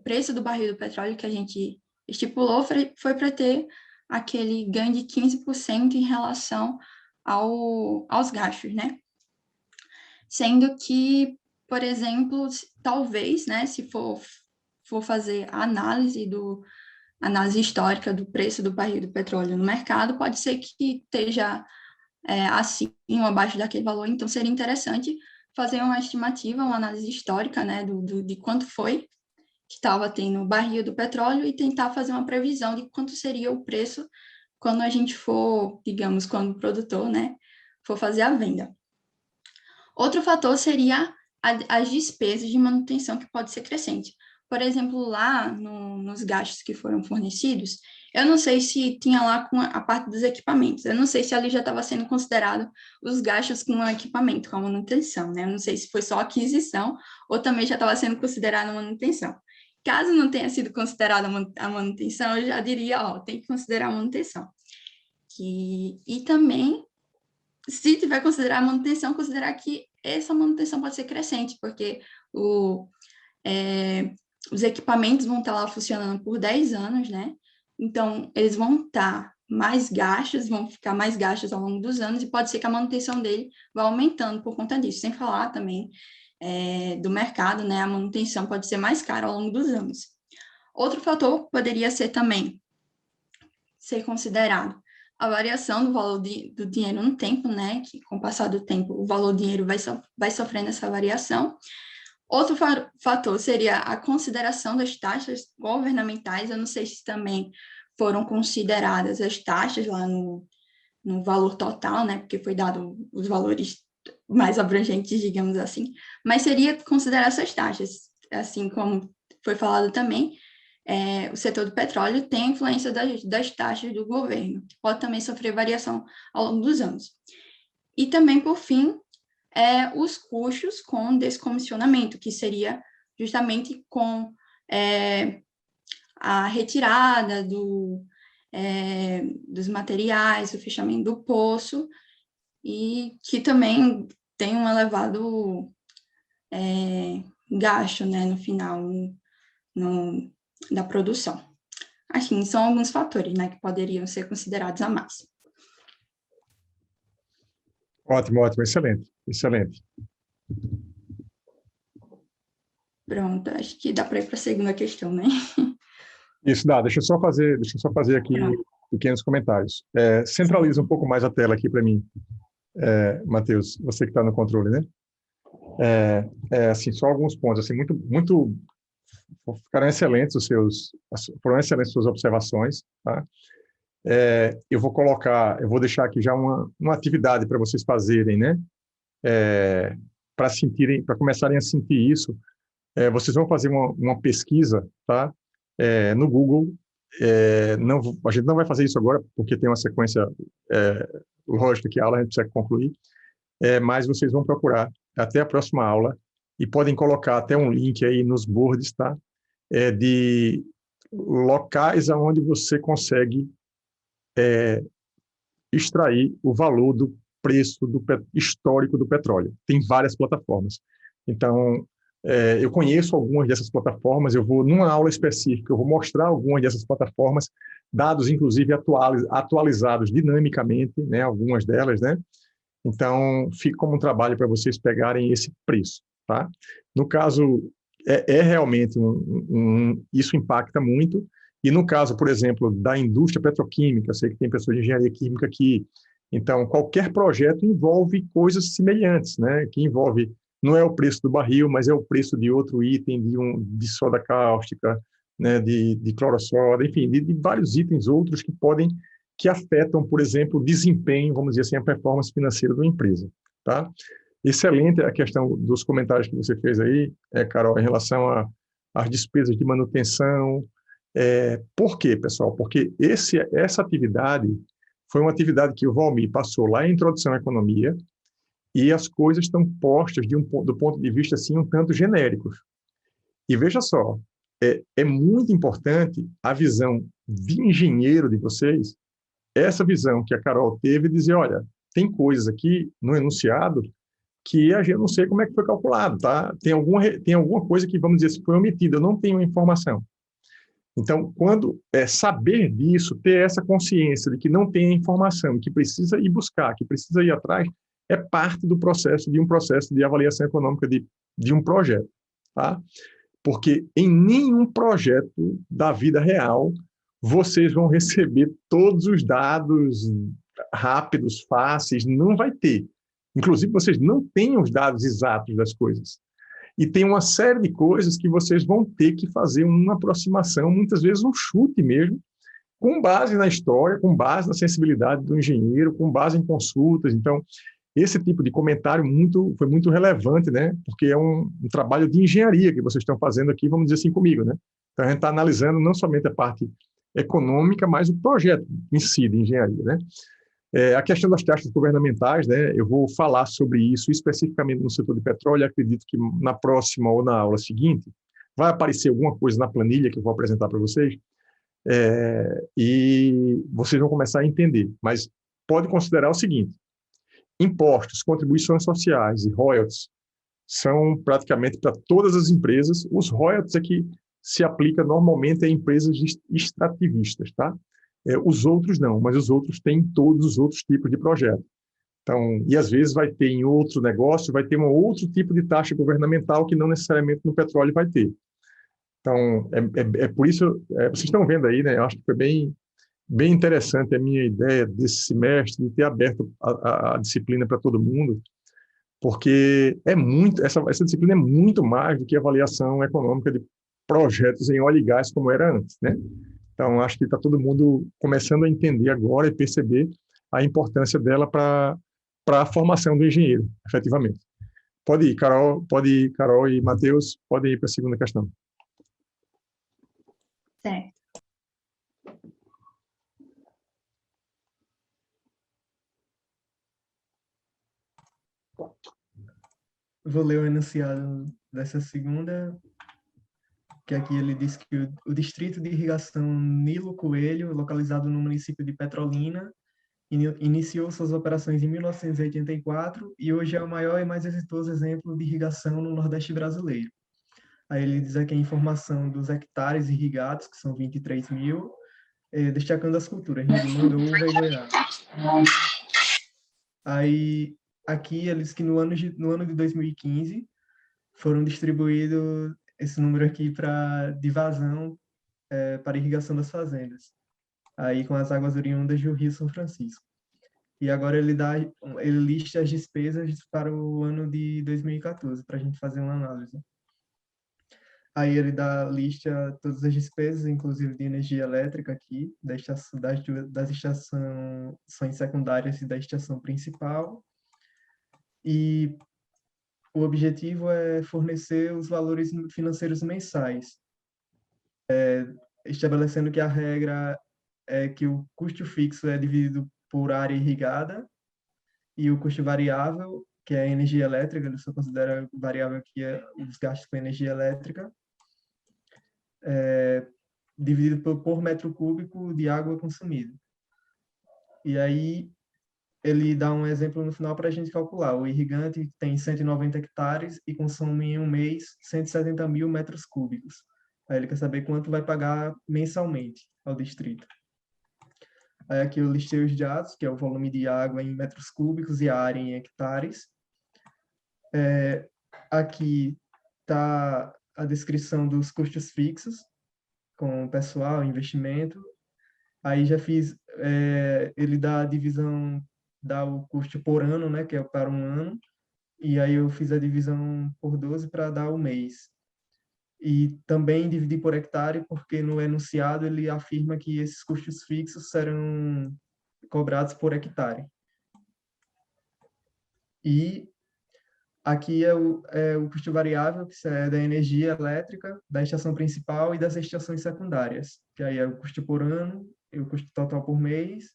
preço do barril do petróleo que a gente estipulou foi para ter aquele ganho de 15% em relação aos gastos, né? Sendo que, por exemplo, talvez, né, se for fazer a análise histórica do preço do barril do petróleo no mercado, pode ser que esteja acima ou abaixo daquele valor, então seria interessante fazer uma estimativa, uma análise histórica, né, de quanto foi que estava tendo o barril do petróleo e tentar fazer uma previsão de quanto seria o preço quando a gente for, digamos, quando o produtor, né, for fazer a venda. Outro fator seria as despesas de manutenção, que pode ser crescente. Por exemplo, lá nos gastos que foram fornecidos, eu não sei se tinha lá com a parte dos equipamentos, eu não sei se ali já estava sendo considerado os gastos com o equipamento, com a manutenção, né? Eu não sei se foi só aquisição ou também já estava sendo considerada a manutenção. Caso não tenha sido considerada a manutenção, eu já diria, ó, tem que considerar a manutenção. E também, se tiver considerar a manutenção, considerar que essa manutenção pode ser crescente, porque os equipamentos vão estar lá funcionando por 10 anos, né? Então, eles vão estar mais gastos, vão ficar mais gastos ao longo dos anos, e pode ser que a manutenção dele vá aumentando por conta disso, sem falar também do mercado, né? A manutenção pode ser mais cara ao longo dos anos. Outro fator poderia ser também ser considerado a variação do valor do dinheiro no tempo, né? Que com o passar do tempo, o valor do dinheiro vai sofrendo essa variação. Outro fator seria a consideração das taxas governamentais. Eu não sei se também foram consideradas as taxas lá no valor total, né? Porque foi dado os valores mais abrangentes, digamos assim. Mas seria considerar essas taxas, assim como foi falado também. O setor do petróleo tem a influência das taxas do governo, que pode também sofrer variação ao longo dos anos. E também, por fim, os custos com descomissionamento, que seria justamente com a retirada dos materiais, o fechamento do poço, e que também tem um elevado gasto, né, no final da produção. Assim, são alguns fatores, né, que poderiam ser considerados a mais. Ótimo, ótimo, excelente, excelente. Pronto, acho que dá para ir para a segunda questão, né? Isso dá, deixa eu só fazer aqui Pronto. pequenos comentários. Centraliza um pouco mais a tela aqui para mim, Matheus, você que está no controle, né? Assim, só alguns pontos, assim, ficaram excelentes foram excelentes as suas observações, tá? Eu vou deixar aqui já uma atividade para vocês fazerem, né? Para começarem a sentir isso, vocês vão fazer uma pesquisa, tá? No Google. A gente não vai fazer isso agora, porque tem uma sequência lógica que a aula a gente precisa concluir, mas vocês vão procurar até a próxima aula e podem colocar até um link aí nos boards, tá? De locais aonde você consegue extrair o valor do preço histórico do petróleo. Tem várias plataformas. Então, eu conheço algumas dessas plataformas, eu vou, numa aula específica, eu vou mostrar algumas dessas plataformas, dados, inclusive, atualizados dinamicamente, né, algumas delas, né? Então, fica como um trabalho para vocês pegarem esse preço, tá? No caso, realmente, isso impacta muito, e no caso, por exemplo, da indústria petroquímica, eu sei que tem pessoas de engenharia química aqui, então, qualquer projeto envolve coisas semelhantes, né? Que envolve, não é o preço do barril, mas é o preço de outro item, de soda cáustica, né? De cloro-soda, enfim, de vários itens outros que afetam, por exemplo, o desempenho, vamos dizer assim, a performance financeira da empresa, tá? Excelente a questão dos comentários que você fez aí, Carol, em relação às despesas de manutenção. Por quê, pessoal? Porque essa atividade foi uma atividade que o Valmir passou lá em Introdução à Economia e as coisas estão postas do ponto de vista, assim, um tanto genéricos. E veja só, é muito importante a visão de engenheiro de vocês, essa visão que a Carol teve, dizer, olha, tem coisas aqui no enunciado que a gente não sei como é que foi calculado, tá? Tem alguma coisa que, vamos dizer, se foi omitida, eu não tenho informação. Então, quando saber disso, ter essa consciência de que não tem informação, que precisa ir buscar, que precisa ir atrás, é parte do processo de avaliação econômica de um projeto, tá? Porque em nenhum projeto da vida real vocês vão receber todos os dados rápidos, fáceis, não vai ter. Inclusive, vocês não têm os dados exatos das coisas. E tem uma série de coisas que vocês vão ter que fazer uma aproximação, muitas vezes um chute mesmo, com base na história, com base na sensibilidade do engenheiro, com base em consultas. Então, esse tipo de comentário foi muito relevante, né? Porque é um trabalho de engenharia que vocês estão fazendo aqui, vamos dizer assim, comigo, né? Então, a gente está analisando não somente a parte econômica, mas o projeto em si de engenharia, né? A questão das taxas governamentais, né? Eu vou falar sobre isso especificamente no setor de petróleo. Acredito que na próxima ou na aula seguinte vai aparecer alguma coisa na planilha que eu vou apresentar para vocês, e vocês vão começar a entender. Mas pode considerar o seguinte: impostos, contribuições sociais e royalties são praticamente para todas as empresas. Os royalties é que se aplica normalmente a empresas extrativistas, tá? Os outros não, mas os outros têm todos os outros tipos de projeto. Então, e às vezes vai ter em outro negócio, vai ter um outro tipo de taxa governamental que não necessariamente no petróleo vai ter. Então, por isso, vocês estão vendo aí, né? Eu acho que foi bem interessante a minha ideia desse semestre, de ter aberto a disciplina para todo mundo, porque essa disciplina é muito mais do que avaliação econômica de projetos em óleo e gás como era antes, né? Então, acho que está todo mundo começando a entender agora e perceber a importância dela para a formação do engenheiro, efetivamente. Pode ir, Carol e Matheus, podem ir para a segunda questão. Certo. Vou ler o enunciado dessa segunda, que aqui ele diz que o Distrito de Irrigação Nilo Coelho, localizado no município de Petrolina, iniciou suas operações em 1984 e hoje é o maior e mais exitoso exemplo de irrigação no Nordeste brasileiro. Aí ele diz aqui a informação dos hectares irrigados, que são 23 mil, destacando as culturas, milho, manga, uva e goiaba. Aí aqui eles que no ano de 2015 foram distribuídos esse número aqui de vazão para irrigação das fazendas, aí com as águas oriundas do Rio São Francisco. E agora ele lista as despesas para o ano de 2014, para a gente fazer uma análise. Aí ele lista todas as despesas, inclusive de energia elétrica aqui, das estações secundárias e da estação principal. E o objetivo é fornecer os valores financeiros mensais, estabelecendo que a regra é que o custo fixo é dividido por área irrigada e o custo variável, que é a energia elétrica, ele só considera variável aqui os gastos com energia elétrica, dividido por metro cúbico de água consumida. E aí ele dá um exemplo no final para a gente calcular. O irrigante tem 190 hectares e consome em um mês 170 mil metros cúbicos. Aí ele quer saber quanto vai pagar mensalmente ao distrito. Aí aqui eu listei os dados, que é o volume de água em metros cúbicos e a área em hectares. Aqui está a descrição dos custos fixos, com pessoal, investimento. Aí já fiz, ele dá a divisão, dá o custo por ano, né, que é para um ano, e aí eu fiz a divisão por 12 para dar o mês. E também dividi por hectare, porque no enunciado ele afirma que esses custos fixos serão cobrados por hectare. E aqui é o custo variável, que é da energia elétrica, da estação principal e das estações secundárias, que aí é o custo por ano e o custo total por mês,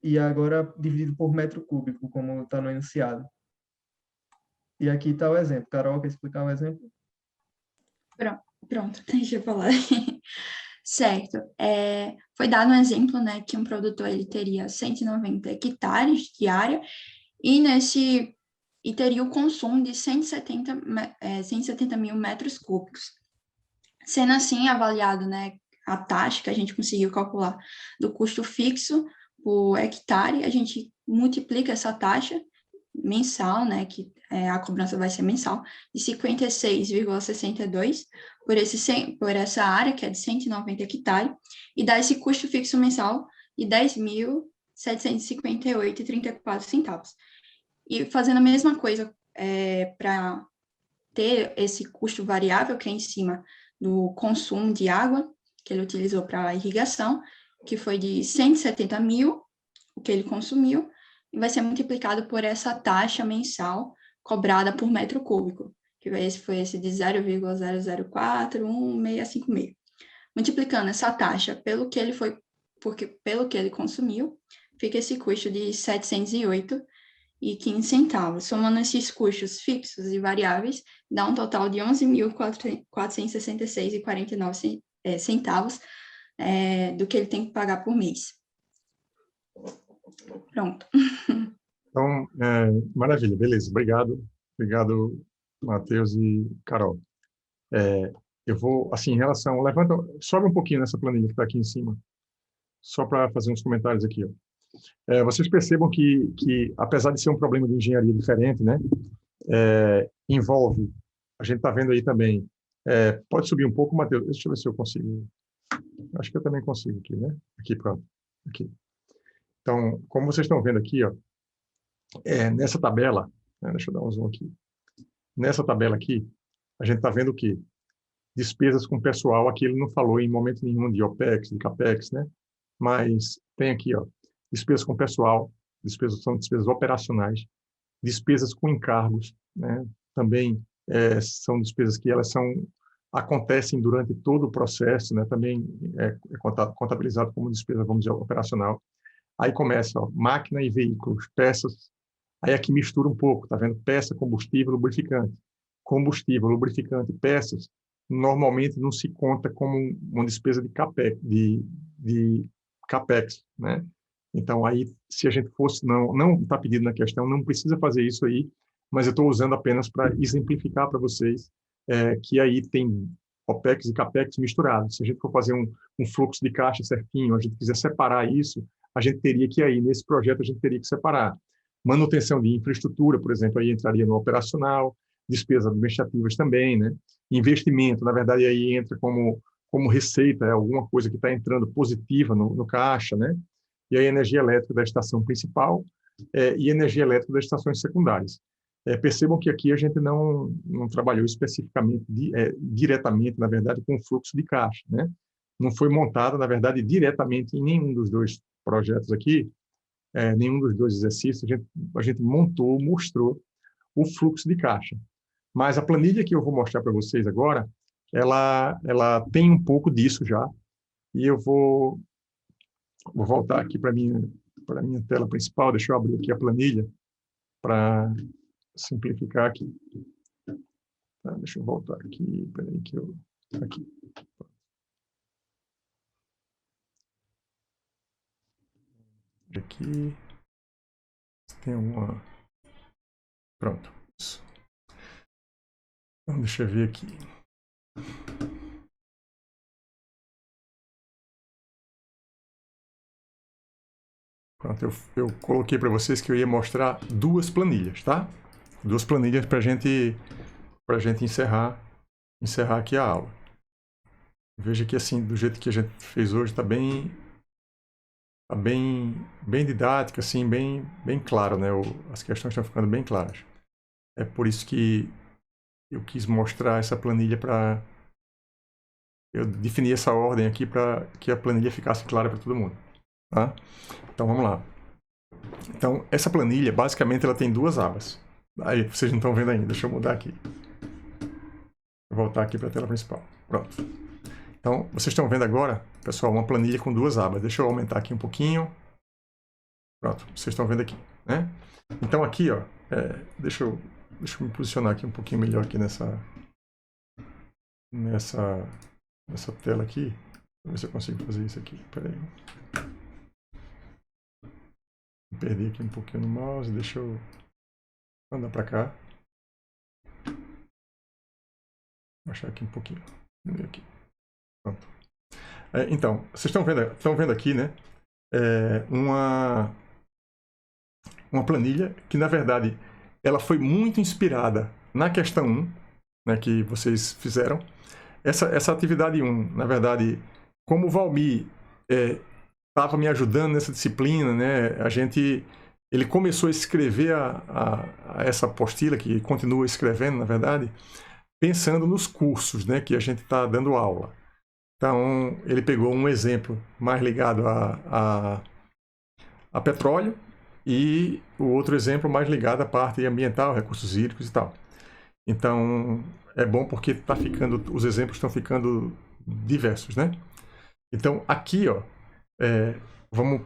e agora dividido por metro cúbico, como está no enunciado. E aqui está o exemplo. Carol, quer explicar o exemplo? Pronto, deixa eu falar. Certo. Foi dado um exemplo, né, que um produtor ele teria 190 hectares de área e teria o consumo de 170 mil metros cúbicos. Sendo assim, avaliado, né, a taxa que a gente conseguiu calcular do custo fixo por hectare, a gente multiplica essa taxa mensal, né, que a cobrança vai ser mensal, de 56,62 por essa área, que é de 190 hectares, e dá esse custo fixo mensal de 10.758,34 centavos. E fazendo a mesma coisa para ter esse custo variável, que é em cima do consumo de água, que ele utilizou para a irrigação, que foi de 170 mil, o que ele consumiu, e vai ser multiplicado por essa taxa mensal cobrada por metro cúbico, que foi esse de 0,004165. Multiplicando essa taxa pelo que ele consumiu, fica esse custo de 708,15 centavos. Somando esses custos fixos e variáveis, dá um total de 11.466,49 centavos do que ele tem que pagar por mês. Pronto. Então, maravilha, beleza. Obrigado, Matheus e Carol. Eu vou, assim, em relação... sobe um pouquinho nessa planilha que está aqui em cima, só para fazer uns comentários aqui. Ó. Vocês percebam que, apesar de ser um problema de engenharia diferente, né, envolve... A gente está vendo aí também... pode subir um pouco, Matheus? Deixa eu ver se eu consigo. Acho que eu também consigo aqui, né? Aqui, pronto. Aqui. Então, como vocês estão vendo aqui, ó, nessa tabela, deixa eu dar um zoom aqui. Nessa tabela aqui, a gente está vendo o quê? Despesas com pessoal, aqui ele não falou em momento nenhum de OPEX, de CAPEX, né? Mas tem aqui, ó, despesas com pessoal, são despesas operacionais, despesas com encargos, né? Também são despesas que acontecem durante todo o processo, né? Também é contabilizado como despesa, vamos dizer, operacional. Aí começa, ó, máquina e veículos, peças. Aí aqui mistura um pouco, tá vendo? Peça, combustível, lubrificante. Combustível, lubrificante, peças, normalmente não se conta como uma despesa de CAPEX, né? Então, aí, se a gente fosse, não está pedido na questão, não precisa fazer isso aí, mas eu estou usando apenas para exemplificar para vocês que aí tem OPEX e CAPEX misturados. Se a gente for fazer um fluxo de caixa certinho, a gente quiser separar isso, a gente teria que aí, nesse projeto, a gente teria que separar. Manutenção de infraestrutura, por exemplo, aí entraria no operacional, despesas administrativas também, né? Investimento, na verdade, aí entra como receita, é alguma coisa que está entrando positiva no caixa, né? E aí energia elétrica da estação principal e energia elétrica das estações secundárias. Percebam que aqui a gente não trabalhou especificamente, diretamente, na verdade, com o fluxo de caixa, né? Não foi montado, na verdade, diretamente em nenhum dos dois projetos aqui, nenhum dos dois exercícios, a gente mostrou o fluxo de caixa. Mas a planilha que eu vou mostrar para vocês agora, ela tem um pouco disso já, e eu vou voltar aqui para minha tela principal, deixa eu abrir aqui a planilha para simplificar aqui. Tá, deixa eu voltar aqui, peraí que eu... Aqui. Aqui. Tem alguma... Pronto. Isso. Então, deixa eu ver aqui. Pronto, eu coloquei para vocês que eu ia mostrar duas planilhas, tá? Duas planilhas para a gente encerrar aqui a aula. Veja que assim, do jeito que a gente fez hoje, está bem didático, assim, bem claro, né? As questões estão ficando bem claras. É por isso que eu quis mostrar essa planilha para... Eu defini essa ordem aqui para que a planilha ficasse clara para todo mundo, tá? Então, vamos lá. Então, essa planilha, basicamente, ela tem duas abas. Aí, vocês não estão vendo ainda. Deixa eu mudar aqui. Vou voltar aqui para a tela principal. Pronto. Então, vocês estão vendo agora, pessoal, uma planilha com duas abas. Deixa eu aumentar aqui um pouquinho. Pronto, vocês estão vendo aqui, né? Então, aqui, ó, deixa eu me posicionar aqui um pouquinho melhor aqui nessa tela aqui. Vou ver se eu consigo fazer isso aqui. Espera aí. Perdi aqui um pouquinho no mouse, deixa eu andar para cá. Vou baixar aqui um pouquinho. Aqui. Pronto. Então, vocês estão vendo aqui, né? Uma planilha que, na verdade, ela foi muito inspirada na questão 1, né, que vocês fizeram. Essa atividade 1, na verdade, como o Valmir estava me ajudando nessa disciplina, né? Ele começou a escrever essa apostila, que continua escrevendo, na verdade, pensando nos cursos, né, que a gente está dando aula. Então, ele pegou um exemplo mais ligado a petróleo e o outro exemplo mais ligado à parte ambiental, recursos hídricos e tal. Então, é bom porque os exemplos estão ficando diversos, né? Então, aqui, ó, vamos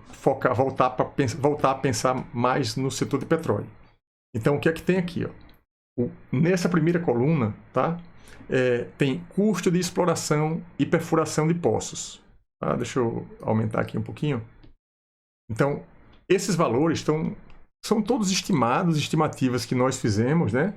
voltar a pensar mais no setor de petróleo. Então, o que é que tem aqui, ó? Nessa primeira coluna, tá? Tem custo de exploração e perfuração de poços. Tá? Deixa eu aumentar aqui um pouquinho. Então, esses valores são todos estimativas que nós fizemos, né?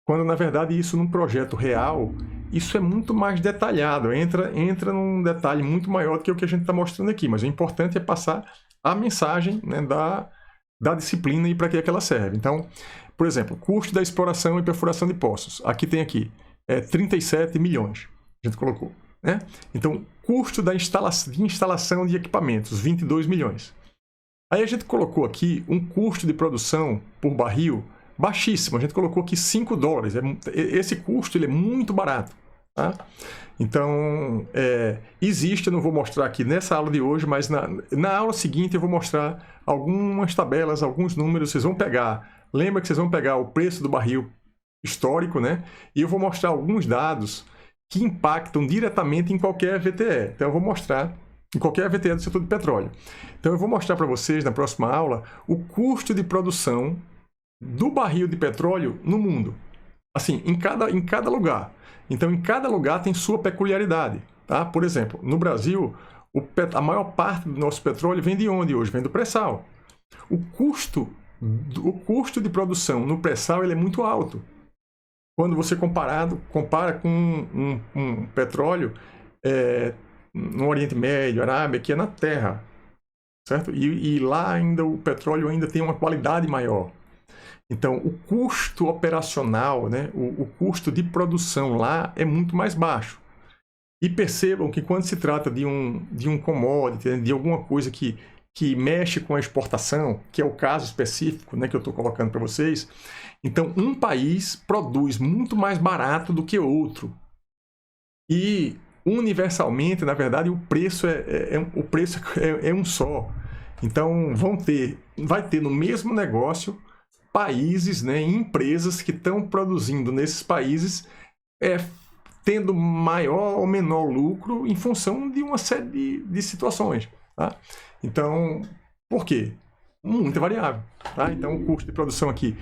Quando, na verdade, isso num projeto real, isso é muito mais detalhado, entra num detalhe muito maior do que o que a gente está mostrando aqui, mas o importante é passar a mensagem, né, da disciplina e para que é que ela serve. Então, por exemplo, custo da exploração e perfuração de poços. Aqui tem 37 milhões, a gente colocou, né? Então, custo de instalação de equipamentos, 22 milhões. Aí a gente colocou aqui um custo de produção por barril baixíssimo, a gente colocou aqui $5. Esse custo ele é muito barato, tá? Então, existe, eu não vou mostrar aqui nessa aula de hoje, mas na aula seguinte eu vou mostrar algumas tabelas, alguns números, vocês vão pegar, lembra que vocês vão pegar o preço do barril histórico, né? E eu vou mostrar alguns dados que impactam diretamente em qualquer VTE. Então, eu vou mostrar em qualquer VTE do setor de petróleo. Então, eu vou mostrar para vocês, na próxima aula, o custo de produção do barril de petróleo no mundo. Assim, em cada lugar. Então, em cada lugar tem sua peculiaridade. Tá? Por exemplo, no Brasil, a maior parte do nosso petróleo vem de onde hoje? Vem do pré-sal. O custo de produção no pré-sal ele é muito alto. Quando você compara com um petróleo no Oriente Médio, Arábia, que é na terra. certo? E lá ainda o petróleo ainda tem uma qualidade maior. Então, o custo operacional, né, o custo de produção lá é muito mais baixo. E percebam que quando se trata de um commodity, de alguma coisa que mexe com a exportação, que é o caso específico, né, que eu estou colocando para vocês, então um país produz muito mais barato do que outro. E universalmente, na verdade, o preço é um só. Então vai ter no mesmo negócio países, né, empresas que estão produzindo nesses países tendo maior ou menor lucro em função de uma série de situações. Tá? Então, por quê? Muita variável. Tá? Então, o custo de produção aqui.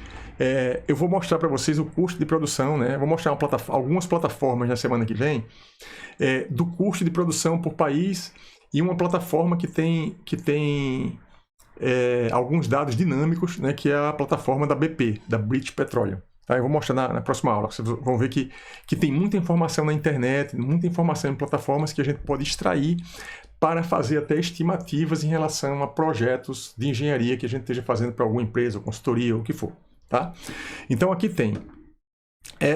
Eu vou mostrar para vocês o custo de produção, né? Vou mostrar algumas plataformas na semana que vem do custo de produção por país e uma plataforma que tem alguns dados dinâmicos, né? Que é a plataforma da BP, da British Petroleum. Tá? Eu vou mostrar na próxima aula. Vocês vão ver que tem muita informação na internet, muita informação em plataformas que a gente pode extrair para fazer até estimativas em relação a projetos de engenharia que a gente esteja fazendo para alguma empresa, consultoria, ou o que for. Tá? Então aqui tem,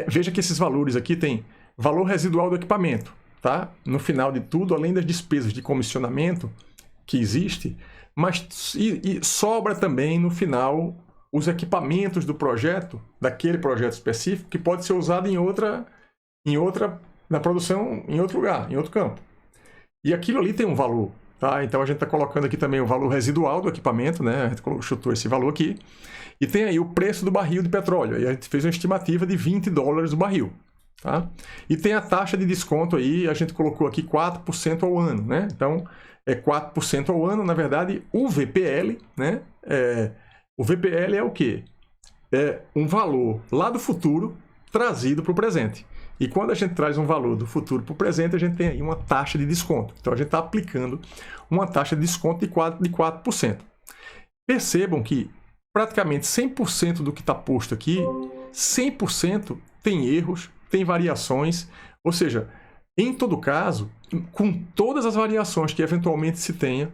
veja que esses valores aqui tem valor residual do equipamento. Tá? No final de tudo, além das despesas de comissionamento que existe, mas e sobra também no final os equipamentos do projeto, daquele projeto específico, que pode ser usado na produção, em outro lugar, em outro campo. E aquilo ali tem um valor, tá? Então a gente está colocando aqui também o valor residual do equipamento, né? A gente chutou esse valor aqui. E tem aí o preço do barril de petróleo. Aí a gente fez uma estimativa de $20 o barril, tá? E tem a taxa de desconto aí, a gente colocou aqui 4% ao ano, né? Então é 4% ao ano, na verdade, o VPL, né? O VPL é o quê? É um valor lá do futuro trazido para o presente. E quando a gente traz um valor do futuro para o presente, a gente tem aí uma taxa de desconto. Então, a gente está aplicando uma taxa de desconto de 4%. Percebam que praticamente 100% do que está posto aqui, 100% tem erros, tem variações. Ou seja, em todo caso, com todas as variações que eventualmente se tenha,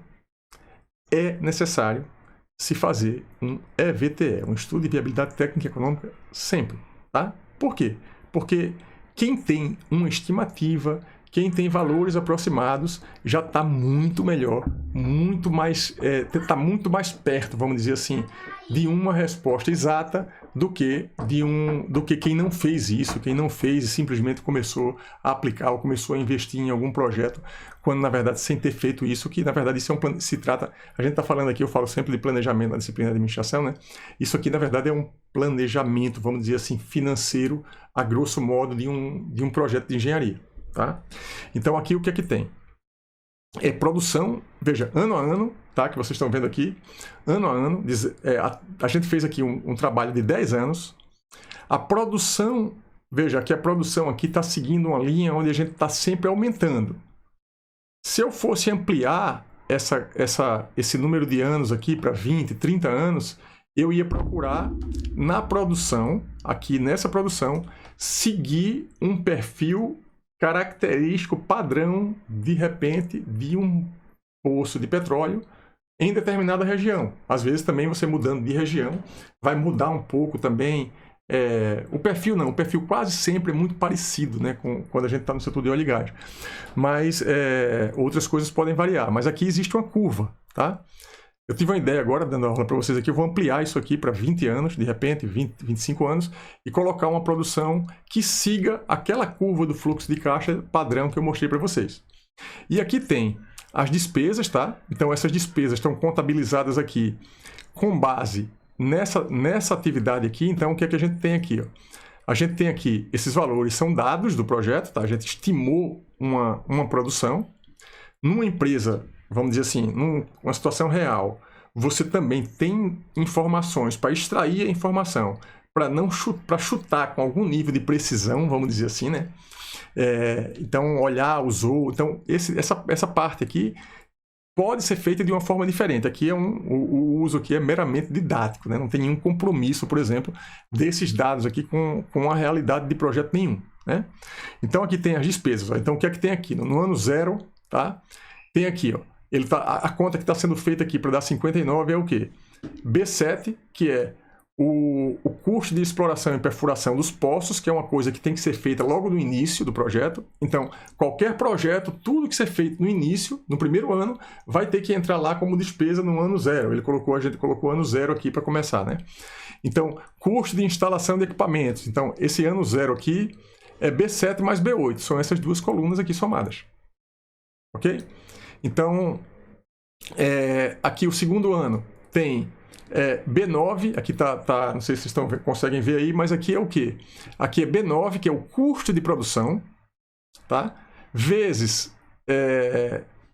é necessário se fazer um EVTE, um estudo de viabilidade técnica e econômica, sempre. Tá? Por quê? Porque quem tem uma estimativa, quem tem valores aproximados, já está muito melhor, muito mais, está muito mais perto, vamos dizer assim, de uma resposta exata do que quem não fez isso, quem não fez e simplesmente começou a aplicar ou começou a investir em algum projeto, quando na verdade sem ter feito isso, que na verdade isso se trata, a gente está falando aqui, eu falo sempre de planejamento na disciplina de administração, né? Isso aqui na verdade é um planejamento, vamos dizer assim, financeiro, a grosso modo, de um projeto de engenharia. Tá? Então aqui o que é que tem? É produção, veja, ano a ano, tá? Que vocês estão vendo aqui, ano a ano, a gente fez aqui um trabalho de 10 anos, a produção, veja, aqui a produção aqui está seguindo uma linha onde a gente está sempre aumentando. Se eu fosse ampliar esse número de anos aqui para 20, 30 anos, eu ia procurar na produção, aqui nessa produção, seguir um perfil característico padrão, de repente, de um poço de petróleo em determinada região. Às vezes também você mudando de região vai mudar um pouco também o perfil. Não, o perfil quase sempre é muito parecido, né, com quando a gente está no setor de óleo e gás. Mas outras coisas podem variar. Mas aqui existe uma curva, tá? Eu tive uma ideia agora, dando aula para vocês aqui, eu vou ampliar isso aqui para 20 anos, de repente, 20, 25 anos, e colocar uma produção que siga aquela curva do fluxo de caixa padrão que eu mostrei para vocês. E aqui tem as despesas, tá? Então, essas despesas estão contabilizadas aqui com base nessa atividade aqui. Então, o que é que a gente tem aqui? Ó? A gente tem aqui, esses valores são dados do projeto, tá? A gente estimou uma produção. Numa empresa, vamos dizer assim, numa situação real, você também tem informações para extrair a informação, para chutar com algum nível de precisão, vamos dizer assim, né? Então, olhar, usou. Então, essa parte aqui pode ser feita de uma forma diferente. Aqui o uso aqui é meramente didático, né? Não tem nenhum compromisso, por exemplo, desses dados aqui com a realidade de projeto nenhum, né? Então, aqui tem as despesas. Ó. Então, o que é que tem aqui? No ano zero, tá? Tem aqui, ó, a conta que está sendo feita aqui para dar 59 é o quê? B7, que é o custo de exploração e perfuração dos poços, que é uma coisa que tem que ser feita logo no início do projeto. Então, qualquer projeto, tudo que ser feito no início, no primeiro ano, vai ter que entrar lá como despesa no ano 0. A gente colocou ano 0 aqui para começar, né? Então, custo de instalação de equipamentos. Então, esse ano 0 aqui é B7 mais B8. São essas duas colunas aqui somadas. Ok? Então, aqui o segundo ano tem B9, aqui tá, não sei se vocês conseguem ver aí, mas aqui é o quê? Aqui é B9, que é o custo de produção, tá? Vezes,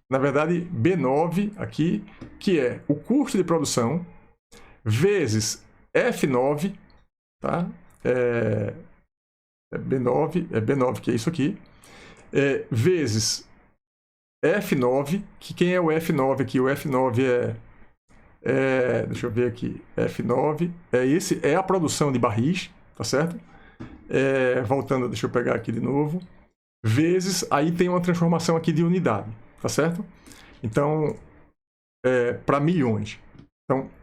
na verdade, B9 aqui, que é o custo de produção, vezes F9, tá? B9, que é isso aqui, vezes F9, que quem é o F9 aqui? O F9 deixa eu ver aqui, F9, é a produção de barris, tá certo? Voltando, deixa eu pegar aqui de novo, vezes, aí tem uma transformação aqui de unidade, tá certo? Então, para milhões.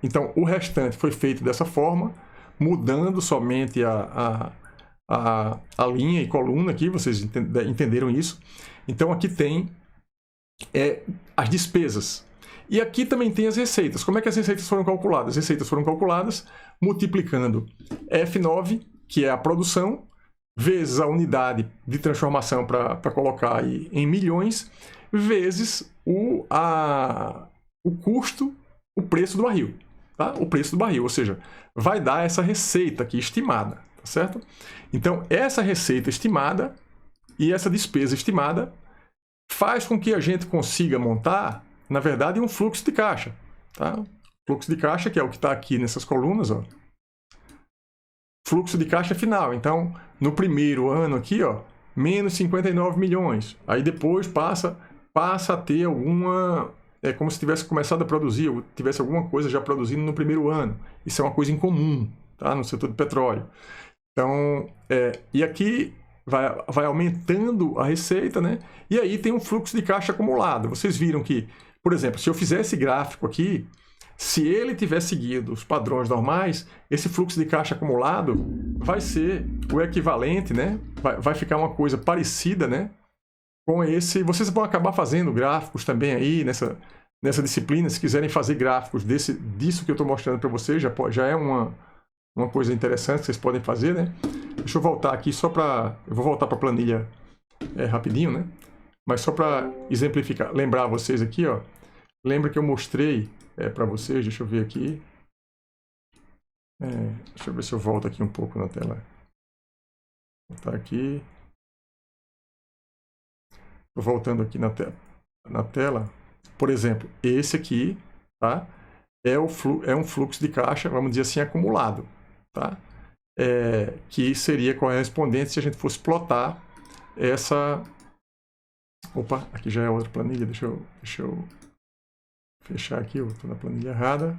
Então, o restante foi feito dessa forma, mudando somente a linha e coluna aqui, vocês entenderam isso. Então, aqui tem as despesas. E aqui também tem as receitas. Como é que as receitas foram calculadas? As receitas foram calculadas multiplicando F9, que é a produção, vezes a unidade de transformação para colocar aí em milhões, vezes o custo, o preço do barril. Tá? O preço do barril, ou seja, vai dar essa receita aqui estimada, tá certo? Então, essa receita estimada e essa despesa estimada faz com que a gente consiga montar, na verdade, um fluxo de caixa. Tá? Fluxo de caixa, que é o que está aqui nessas colunas. Ó. Fluxo de caixa final. Então, no primeiro ano aqui, ó, menos 59 milhões. Aí depois passa a ter alguma... É como se tivesse começado a produzir, ou tivesse alguma coisa já produzindo no primeiro ano. Isso é uma coisa incomum, tá? No setor de petróleo. Então, e aqui vai aumentando a receita, né? E aí tem um fluxo de caixa acumulado. Vocês viram que, por exemplo, se eu fizer esse gráfico aqui, se ele tiver seguido os padrões normais, esse fluxo de caixa acumulado vai ser o equivalente, né? Vai ficar uma coisa parecida, né? Com esse... Vocês vão acabar fazendo gráficos também aí nessa disciplina. Se quiserem fazer gráficos disso que eu estou mostrando para vocês, já é uma coisa interessante que vocês podem fazer, né? Deixa eu voltar aqui só para... Eu vou voltar para a planilha rapidinho, né? Mas só para exemplificar, lembrar vocês aqui, ó. Lembra que eu mostrei para vocês, deixa eu ver aqui. Deixa eu ver se eu volto aqui um pouco na tela. Vou voltar aqui. Estou voltando aqui na tela. Por exemplo, esse aqui, tá? É um fluxo de caixa, vamos dizer assim, acumulado, tá? Que seria correspondente se a gente fosse plotar essa... Opa, aqui já é outra planilha, deixa eu fechar aqui, eu estou na planilha errada.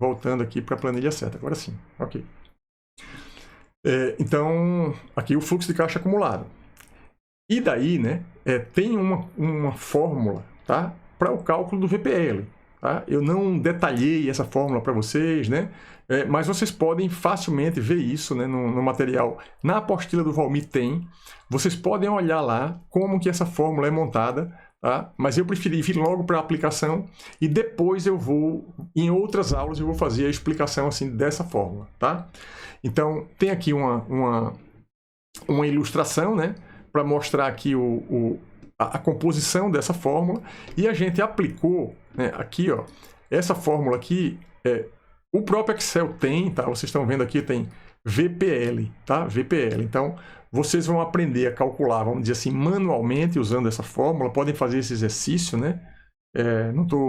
Voltando aqui para a planilha certa, agora sim, ok. Então, aqui o fluxo de caixa acumulado. E daí, né, tem uma fórmula, tá, para o cálculo do VPL. Tá? Eu não detalhei essa fórmula para vocês, né? Mas vocês podem facilmente ver isso, né, no material. Na apostila do Valmir tem. Vocês podem olhar lá como que essa fórmula é montada. Tá? Mas eu preferi vir logo para a aplicação e depois eu vou, em outras aulas, eu vou fazer a explicação assim, dessa fórmula. Tá? Então, tem aqui uma ilustração, né, para mostrar aqui a composição dessa fórmula, e a gente aplicou, né, aqui, ó, essa fórmula aqui, o próprio Excel tem, tá? Vocês estão vendo aqui, tem VPL, tá? VPL. Então, vocês vão aprender a calcular, vamos dizer assim, manualmente, usando essa fórmula, podem fazer esse exercício, né?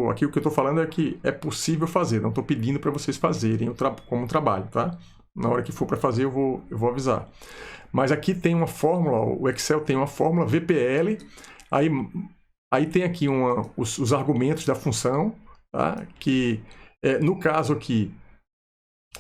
Aqui o que eu estou falando é que é possível fazer, não estou pedindo para vocês fazerem como trabalho, tá? Na hora que for para fazer, eu vou avisar. Mas aqui tem uma fórmula, o Excel tem uma fórmula VPL, aí tem aqui os argumentos da função, tá? Que no caso aqui,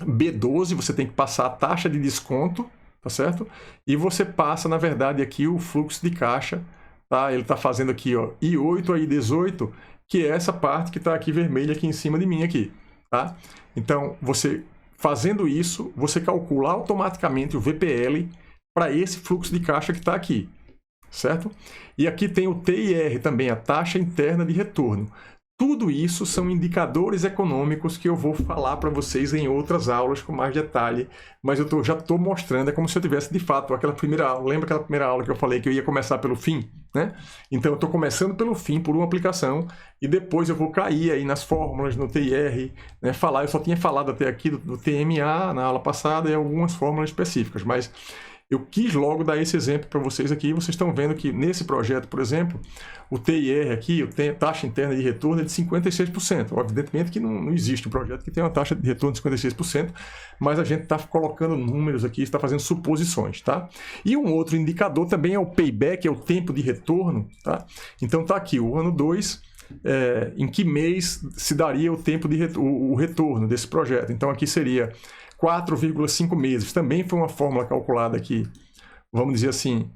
B12, você tem que passar a taxa de desconto, tá certo? E você passa, na verdade, aqui o fluxo de caixa, tá? Ele está fazendo aqui, ó, I8 a I18, que é essa parte que está aqui vermelha aqui em cima de mim aqui, tá? Então, você fazendo isso, você calcula automaticamente o VPL para esse fluxo de caixa que está aqui, certo? E aqui tem o TIR também, a taxa interna de retorno. Tudo isso são indicadores econômicos que eu vou falar para vocês em outras aulas com mais detalhe, mas eu já estou mostrando, é como se eu tivesse de fato aquela primeira aula. Lembra aquela primeira aula que eu falei que eu ia começar pelo fim? Né? Então eu estou começando pelo fim, por uma aplicação, e depois eu vou cair aí nas fórmulas, no TIR, né? Eu só tinha falado até aqui do TMA na aula passada e algumas fórmulas específicas, mas eu quis logo dar esse exemplo para vocês aqui. Vocês estão vendo que nesse projeto, por exemplo, o TIR aqui, a taxa interna de retorno é de 56%. Evidentemente que não existe um projeto que tenha uma taxa de retorno de 56%, mas a gente está colocando números aqui, está fazendo suposições, tá? E um outro indicador também é o payback, é o tempo de retorno, tá? Então está aqui o ano 2, em que mês se daria o tempo de o retorno desse projeto. Então aqui seria 4,5 meses. Também foi uma fórmula calculada aqui, vamos dizer assim.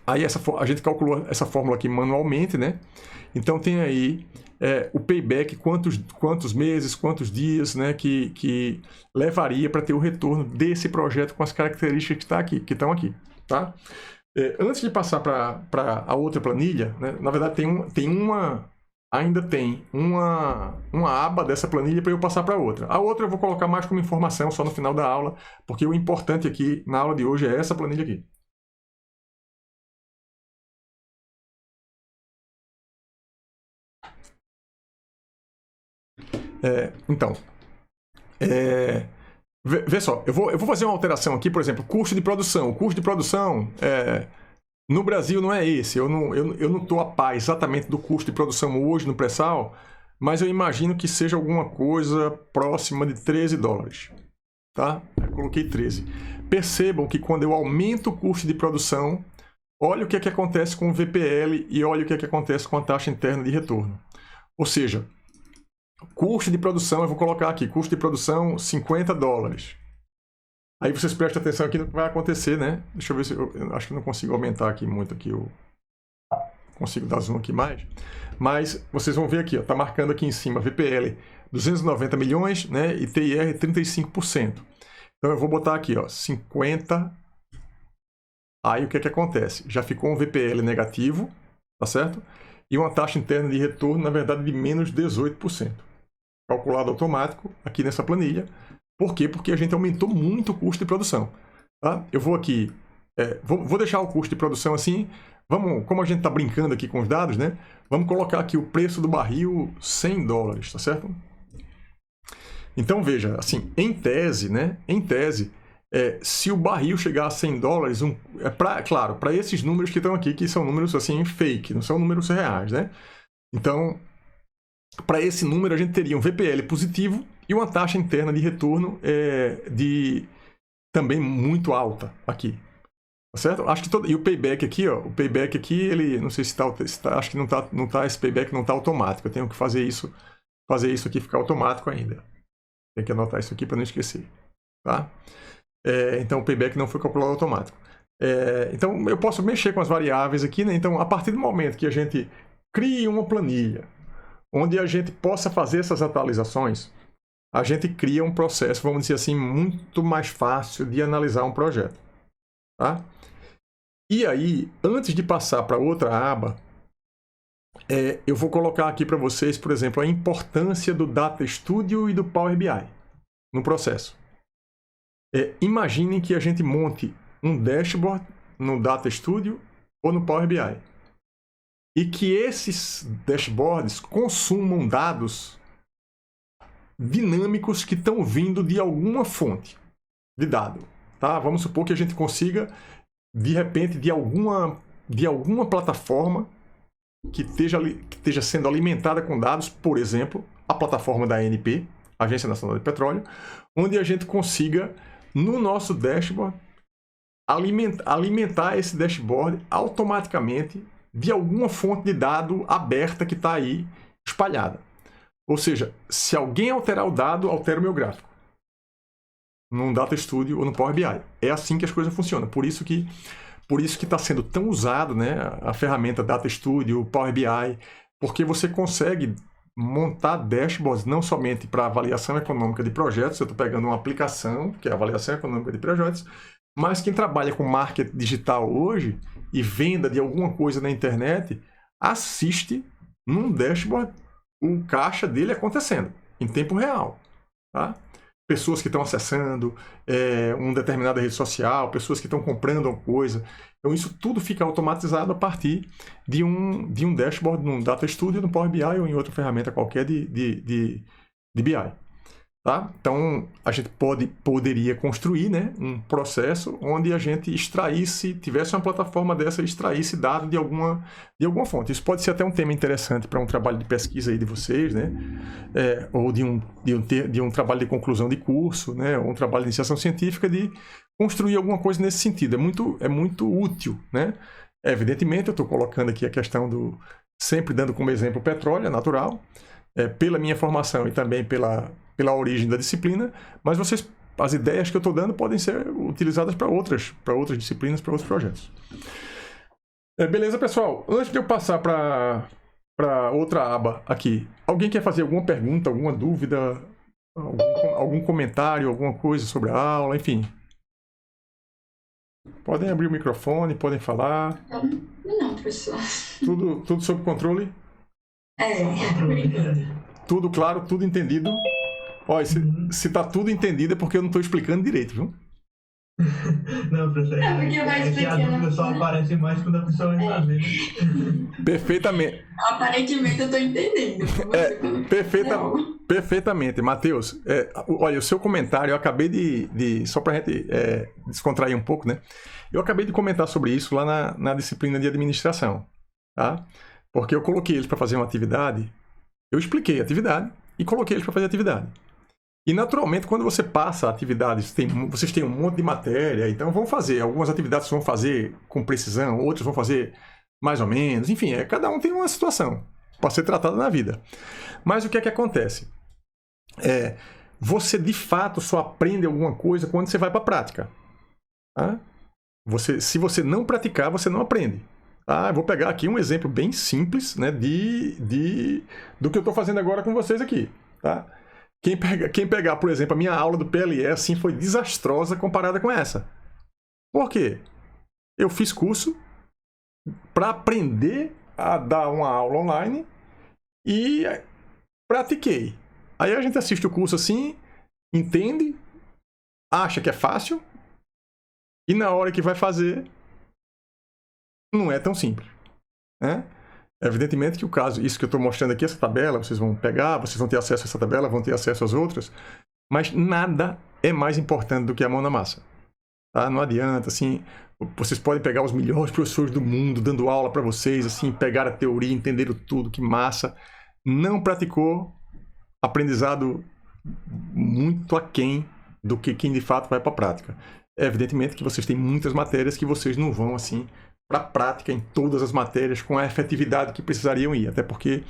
Aí a gente calculou essa fórmula aqui manualmente, né? Então tem aí o payback, quantos meses, quantos dias, né, que levaria para ter o retorno desse projeto com as características que estão aqui, tá? Antes de passar para a outra planilha, né, na verdade ainda tem uma aba dessa planilha para eu passar para outra. A outra eu vou colocar mais como informação só no final da aula, porque o importante aqui na aula de hoje é essa planilha aqui. Então, vê só, eu vou fazer uma alteração aqui, por exemplo, custo de produção. O custo de produção no Brasil não é esse. Eu não estou a par exatamente do custo de produção hoje no pré-sal, mas eu imagino que seja alguma coisa próxima de $13. Tá? Eu coloquei 13. Percebam que quando eu aumento o custo de produção, olha o que acontece com o VPL e olha o que acontece com a taxa interna de retorno. Ou seja, custo de produção, eu vou colocar aqui, custo de produção $50. Aí vocês prestem atenção aqui no que vai acontecer, né? Deixa eu ver se eu acho que não consigo aumentar aqui muito aqui, consigo dar zoom aqui mais. Mas vocês vão ver aqui, ó, tá marcando aqui em cima VPL 290 milhões, né? E TIR 35%. Então eu vou botar aqui, ó, 50. Aí o que acontece? Já ficou um VPL negativo, tá certo? E uma taxa interna de retorno, na verdade, de menos 18%. Calculado automático aqui nessa planilha. Por quê? Porque a gente aumentou muito o custo de produção. Tá? Eu vou aqui, vou deixar o custo de produção assim. Como a gente está brincando aqui com os dados, né? Vamos colocar aqui o preço do barril $100, tá certo? Então veja, assim, em tese, né? Em tese, se o barril chegar a $100, claro, para esses números que estão aqui, que são números assim fake, não são números reais, né? Então, para esse número a gente teria um VPL positivo e uma taxa interna de retorno também muito alta aqui, tá certo? Acho que e o payback aqui, ó, ele não sei se está, acho que não tá, esse payback não está automático. Eu tenho que fazer isso aqui ficar automático ainda. Tem que anotar isso aqui para não esquecer, tá? Então o payback não foi calculado automático. Então eu posso mexer com as variáveis aqui, né? Então a partir do momento que a gente cria uma planilha onde a gente possa fazer essas atualizações, a gente cria um processo, vamos dizer assim, muito mais fácil de analisar um projeto, tá? E aí, antes de passar para outra aba, eu vou colocar aqui para vocês, por exemplo, a importância do Data Studio e do Power BI no processo. Imaginem que a gente monte um dashboard no Data Studio ou no Power BI e que esses dashboards consumam dados dinâmicos que estão vindo de alguma fonte de dado. Tá? Vamos supor que a gente consiga, de repente, de alguma plataforma que esteja sendo alimentada com dados, por exemplo, a plataforma da ANP, Agência Nacional de Petróleo, onde a gente consiga, no nosso dashboard, alimentar esse dashboard automaticamente de alguma fonte de dado aberta que está aí espalhada. Ou seja, se alguém alterar o dado, altera o meu gráfico. Num Data Studio ou no Power BI. É assim que as coisas funcionam. Por isso que está sendo tão usado, né, a ferramenta Data Studio, Power BI, porque você consegue montar dashboards não somente para avaliação econômica de projetos, eu estou pegando uma aplicação, que é a avaliação econômica de projetos, mas quem trabalha com marketing digital hoje e venda de alguma coisa na internet, assiste num dashboard o caixa dele acontecendo, em tempo real. Tá? Pessoas que estão acessando uma determinada rede social, pessoas que estão comprando alguma coisa. Então, isso tudo fica automatizado a partir de um dashboard, num Data Studio, no Power BI ou em outra ferramenta qualquer de BI. Tá? Então, a gente poderia construir, né, um processo onde a gente tivesse uma plataforma dessa e extraísse dados de alguma fonte. Isso pode ser até um tema interessante para um trabalho de pesquisa aí de vocês, né? Ou de um trabalho de conclusão de curso, né? Ou um trabalho de iniciação científica, de construir alguma coisa nesse sentido. É muito útil, né? Evidentemente, eu estou colocando aqui a questão sempre dando como exemplo o petróleo, é natural, pela minha formação e também pela origem da disciplina, mas as ideias que eu estou dando podem ser utilizadas para outras disciplinas, para outros projetos. Beleza, pessoal? Antes de eu passar para outra aba aqui, alguém quer fazer alguma pergunta, alguma dúvida, algum comentário, alguma coisa sobre a aula, enfim? Podem abrir o microfone, podem falar. Não, professor. Tudo sob controle? Obrigada. Tudo claro, tudo entendido? Olha, se tá tudo entendido é porque eu não estou explicando direito, viu? Não, professor, que a dúvida só aparece mais quando a pessoa vai fazer. Perfeitamente. Aparentemente eu estou entendendo. Perfeitamente. Matheus, olha, o seu comentário, eu acabei só para a gente descontrair um pouco, né? Eu acabei de comentar sobre isso lá na disciplina de administração, tá? Porque eu coloquei eles para fazer uma atividade, eu expliquei a atividade e coloquei eles para fazer a atividade. E, naturalmente, quando você passa atividades, vocês têm um monte de matéria, então vão fazer. Algumas atividades vão fazer com precisão, outras vão fazer mais ou menos. Enfim, cada um tem uma situação para ser tratada na vida. Mas o que é que acontece? Você, de fato, só aprende alguma coisa quando você vai para a prática. Tá? Se você não praticar, você não aprende. Tá? Eu vou pegar aqui um exemplo bem simples, né, do que eu estou fazendo agora com vocês aqui. Tá? Quem pegar, por exemplo, a minha aula do PLE, assim, foi desastrosa comparada com essa. Por quê? Eu fiz curso para aprender a dar uma aula online e pratiquei. Aí a gente assiste o curso assim, entende, acha que é fácil e na hora que vai fazer não é tão simples, né? Evidentemente que o caso, isso que eu estou mostrando aqui, essa tabela, vocês vão pegar, vocês vão ter acesso a essa tabela, vão ter acesso às outras, mas nada é mais importante do que a mão na massa. Tá? Não adianta, assim, vocês podem pegar os melhores professores do mundo dando aula para vocês, assim, pegar a teoria, entenderam tudo, que massa. Não praticou, aprendizado muito aquém do que quem de fato vai para a prática. Evidentemente que vocês têm muitas matérias que vocês não vão, assim, para a prática em todas as matérias com a efetividade que precisariam ir, até porque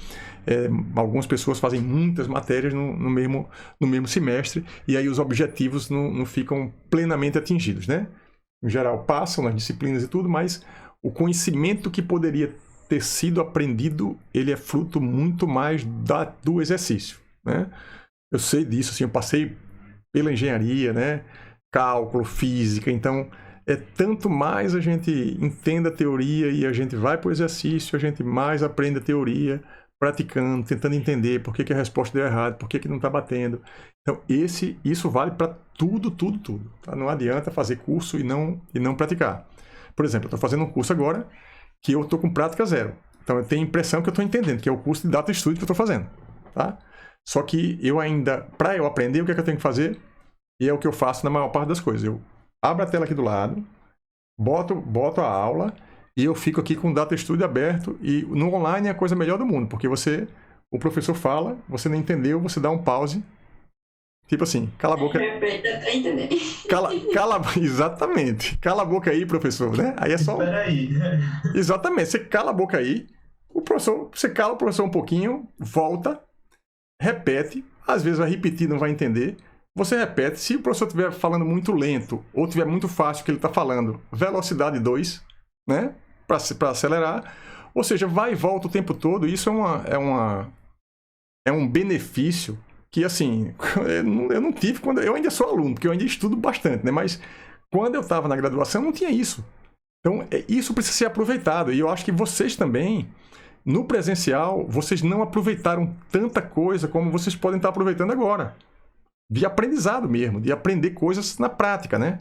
algumas pessoas fazem muitas matérias no mesmo semestre e aí os objetivos não ficam plenamente atingidos, né? Em geral passam nas disciplinas e tudo, mas o conhecimento que poderia ter sido aprendido, ele é fruto muito mais do exercício, né? Eu sei disso, assim, eu passei pela engenharia, né? Cálculo, física, então tanto mais a gente entende a teoria e a gente vai para o exercício, a gente mais aprende a teoria, praticando, tentando entender por que a resposta deu errado, por que não está batendo. Então, isso vale para tudo. Tá? Não adianta fazer curso e não praticar. Por exemplo, eu estou fazendo um curso agora que eu estou com prática zero. Então, eu tenho a impressão que eu estou entendendo, que é o curso de Data Studio que eu estou fazendo. Tá? Só que para eu aprender, o que é que eu tenho que fazer? E é o que eu faço na maior parte das coisas. Eu abro a tela aqui do lado, boto a aula e eu fico aqui com o Data Studio aberto e no online é a coisa melhor do mundo, porque o professor fala, você não entendeu, você dá um pause, tipo assim, cala a boca. Exatamente. Cala a boca aí, professor, né? Aí é só... Espera aí. Exatamente, você cala a boca aí, você cala o professor um pouquinho, volta, repete, às vezes vai repetir, não vai entender. Você repete, se o professor estiver falando muito lento ou estiver muito fácil o que ele está falando, velocidade 2, né? Para acelerar. Ou seja, vai e volta o tempo todo. Isso é um benefício que, assim, eu não tive quando... Eu ainda sou aluno, porque eu ainda estudo bastante, né? Mas quando eu estava na graduação, não tinha isso. Então, isso precisa ser aproveitado. E eu acho que vocês também, no presencial, vocês não aproveitaram tanta coisa como vocês podem estar aproveitando agora. De aprendizado mesmo, de aprender coisas na prática, né?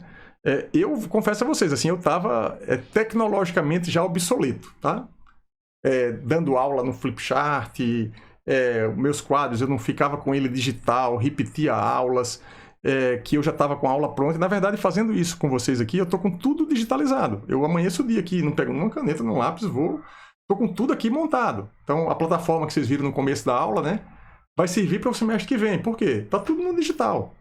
Eu confesso a vocês, assim, eu estava tecnologicamente já obsoleto, tá? Dando aula no Flipchart, meus quadros, eu não ficava com ele digital, repetia aulas, que eu já estava com a aula pronta. E, na verdade, fazendo isso com vocês aqui, eu estou com tudo digitalizado. Eu amanheço o dia aqui, não pego nenhuma caneta, nenhum lápis, estou com tudo aqui montado. Então, a plataforma que vocês viram no começo da aula, né, vai servir para o semestre que vem. Por quê? Está tudo no digital,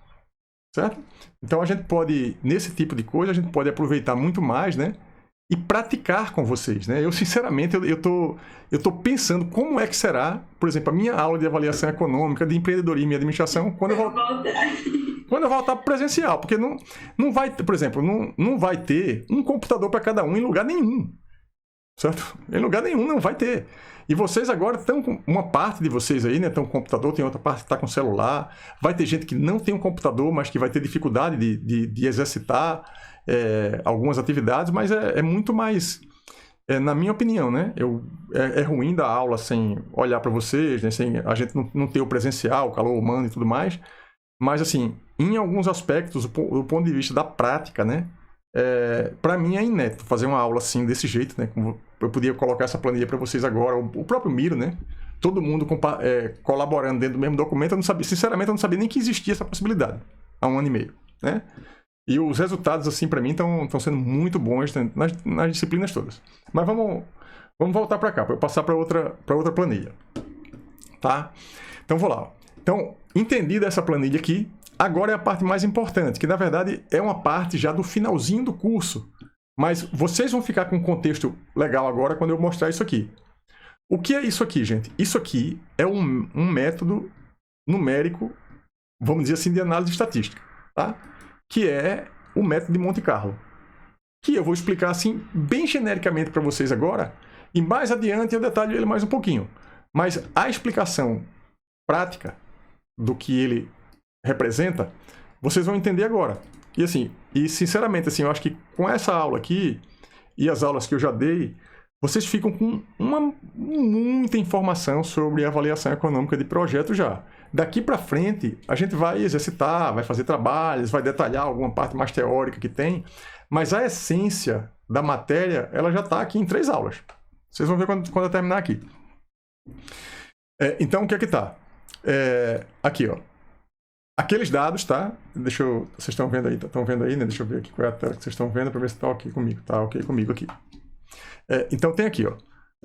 certo? Então, a gente pode, nesse tipo de coisa, a gente pode aproveitar muito mais, né, e praticar com vocês, né? Eu, sinceramente, eu tô pensando como é que será, por exemplo, a minha aula de avaliação econômica, de empreendedorismo e administração, quando eu voltar para presencial, porque não vai, por exemplo, não vai ter um computador para cada um em lugar nenhum, certo? Em lugar nenhum não vai ter. E vocês agora estão com uma parte de vocês aí, né? Estão com computador, tem outra parte que está com celular. Vai ter gente que não tem um computador, mas que vai ter dificuldade de exercitar algumas atividades, mas é muito mais, na minha opinião, né? É ruim dar aula sem olhar para vocês, né? Sem a gente não ter o presencial, o calor humano e tudo mais. Mas, assim, em alguns aspectos, do ponto de vista da prática, né? Para mim é inédito fazer uma aula assim, desse jeito, né? Como eu podia colocar essa planilha para vocês agora, o próprio Miro, né? Todo mundo colaborando dentro do mesmo documento. Eu não sabia, sinceramente, eu não sabia nem que existia essa possibilidade há 1 ano e meio, né? E os resultados, assim, para mim, estão sendo muito bons nas disciplinas todas. Mas vamos voltar para cá, para eu passar para outra planilha, tá? Então, vou lá. Então, entendida essa planilha aqui, agora é a parte mais importante, que, na verdade, é uma parte já do finalzinho do curso. Mas vocês vão ficar com um contexto legal agora quando eu mostrar isso aqui. O que é isso aqui, gente? Isso aqui é um método numérico, vamos dizer assim, de análise estatística, tá? Que é o método de Monte Carlo, que eu vou explicar assim bem genericamente para vocês agora, e mais adiante eu detalho ele mais um pouquinho. Mas a explicação prática do que ele representa, vocês vão entender agora. E assim, sinceramente, assim, eu acho que com essa aula aqui e as aulas que eu já dei, vocês ficam com muita informação sobre avaliação econômica de projeto já. Daqui para frente, a gente vai exercitar, vai fazer trabalhos, vai detalhar alguma parte mais teórica que tem, mas a essência da matéria, ela já está aqui em 3 aulas. Vocês vão ver quando eu terminar aqui. Então, o que é que está? Aqui, ó. Aqueles dados, tá? Vocês estão vendo aí, né? Deixa eu ver aqui qual é a tela que vocês estão vendo para ver se está ok comigo. Tá ok comigo aqui. Então, tem aqui, ó.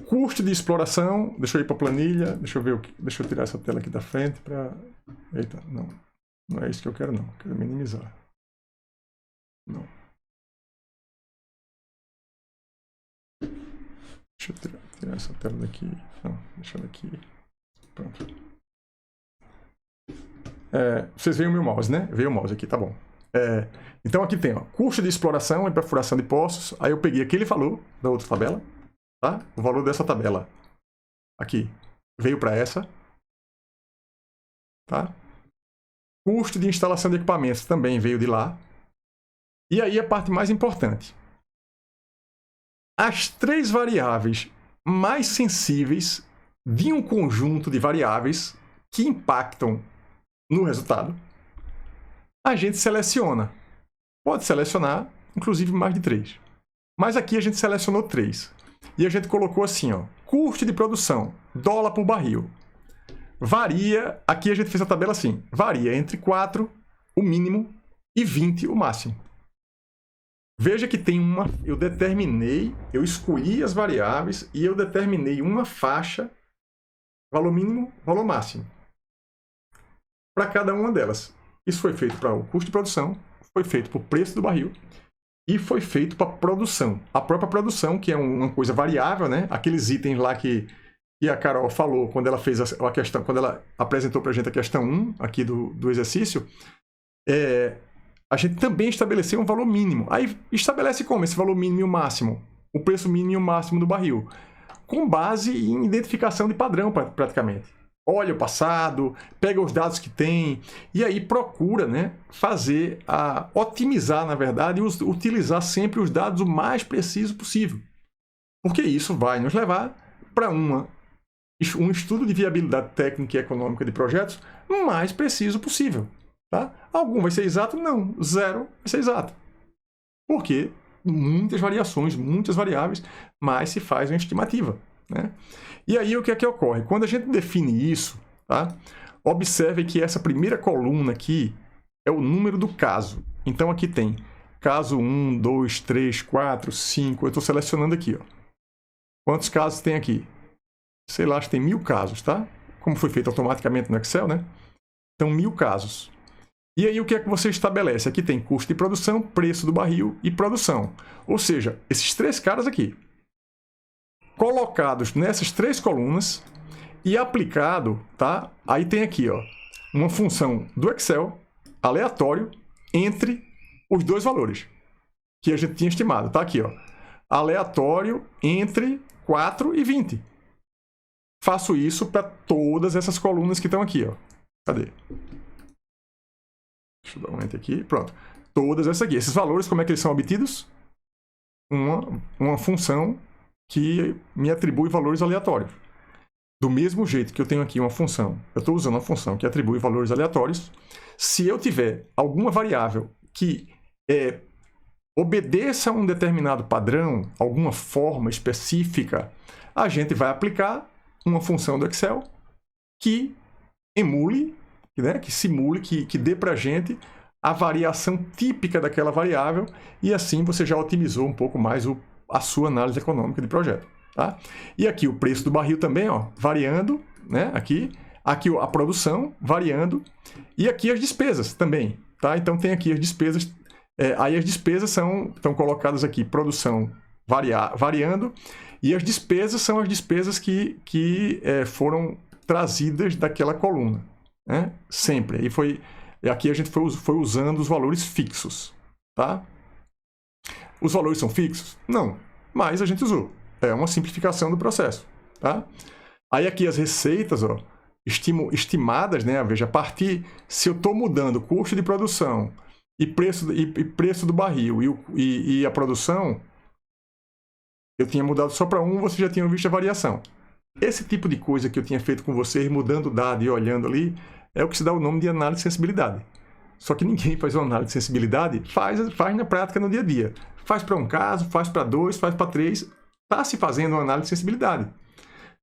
Custo de exploração, deixa eu ir para a planilha, deixa eu tirar essa tela aqui da frente para... Eita, não é isso que eu quero não, eu quero minimizar. Não. Deixa eu tirar essa tela daqui, não, deixa ela aqui, pronto. Vocês veem o meu mouse, né? Veio o mouse aqui, tá bom. Então aqui tem, ó, custo de exploração e perfuração de poços, aí eu peguei aquele valor da outra tabela, tá? O valor dessa tabela aqui veio para essa, tá? Custo de instalação de equipamentos também veio de lá. E aí a parte mais importante. As 3 variáveis mais sensíveis de um conjunto de variáveis que impactam no resultado, a gente seleciona. Pode selecionar, inclusive, mais de 3. Mas aqui a gente selecionou 3. E a gente colocou assim, ó, custo de produção, dólar por barril. Varia, aqui a gente fez a tabela assim, varia entre 4, o mínimo, e 20, o máximo. Veja que tem eu escolhi as variáveis e eu determinei uma faixa, valor mínimo, valor máximo, para cada uma delas. Isso foi feito para o custo de produção, foi feito para o preço do barril, e foi feito para a produção. A própria produção, que é uma coisa variável, né? Aqueles itens lá que a Carol falou quando ela fez a questão, quando ela apresentou para a gente a questão 1 aqui do exercício, a gente também estabeleceu um valor mínimo. Aí estabelece como esse valor mínimo e o máximo? O preço mínimo e o máximo do barril. com base em identificação de padrão, praticamente. Olha o passado, pega os dados que tem e aí procura, né, otimizar, na verdade, e utilizar sempre os dados o mais preciso possível. Porque isso vai nos levar para um estudo de viabilidade técnica e econômica de projetos mais preciso possível. Tá? Algum vai ser exato? Não. 0 vai ser exato. Porque muitas variações, muitas variáveis, mas se faz uma estimativa. Né? E aí o que é que ocorre? Quando a gente define isso, tá? Observe que essa primeira coluna aqui é o número do caso. Então aqui tem caso 1, 2, 3, 4, 5. Eu estou selecionando aqui. Ó. Quantos casos tem aqui? Sei lá, acho que tem 1000 casos, tá? Como foi feito automaticamente no Excel, né? Então, 1000 casos. E aí, o que é que você estabelece? Aqui tem custo de produção, preço do barril e produção. Ou seja, esses 3 caras aqui, colocados nessas 3 colunas e aplicado, tá? Aí tem aqui, ó, uma função do Excel, aleatório, entre os 2 valores que a gente tinha estimado. Tá aqui, ó, aleatório entre 4 e 20. Faço isso para todas essas colunas que estão aqui, ó. Cadê? Deixa eu dar um enter aqui. Pronto. Todas essas aqui. Esses valores, como é que eles são obtidos? Uma função que me atribui valores aleatórios. Do mesmo jeito que eu tenho aqui uma função, eu estou usando uma função que atribui valores aleatórios. Se eu tiver alguma variável que obedeça a um determinado padrão, alguma forma específica, a gente vai aplicar uma função do Excel que emule, né, que simule, que dê para a gente a variação típica daquela variável e assim você já otimizou um pouco mais a sua análise econômica de projeto. Tá? E aqui o preço do barril também, ó, variando, né, aqui a produção variando e aqui as despesas também. Tá? Então tem aqui as despesas, aí as despesas estão colocadas aqui, produção variando, e as despesas são as despesas que foram trazidas daquela coluna. Né? Sempre. E aqui a gente foi usando os valores fixos. Tá? Os valores são fixos? Não. Mas a gente usou. É uma simplificação do processo. Tá? Aí aqui as receitas, ó, estimadas, né? Veja, a partir, se eu estou mudando o custo de produção e preço do barril e a produção, eu tinha mudado só para um, você já tinha visto a variação. Esse tipo de coisa que eu tinha feito com vocês, mudando o dado e olhando ali, é o que se dá o nome de análise de sensibilidade. Só que ninguém faz uma análise de sensibilidade, faz na prática no dia a dia. Faz para um caso, faz para 2, faz para 3, está se fazendo uma análise de sensibilidade.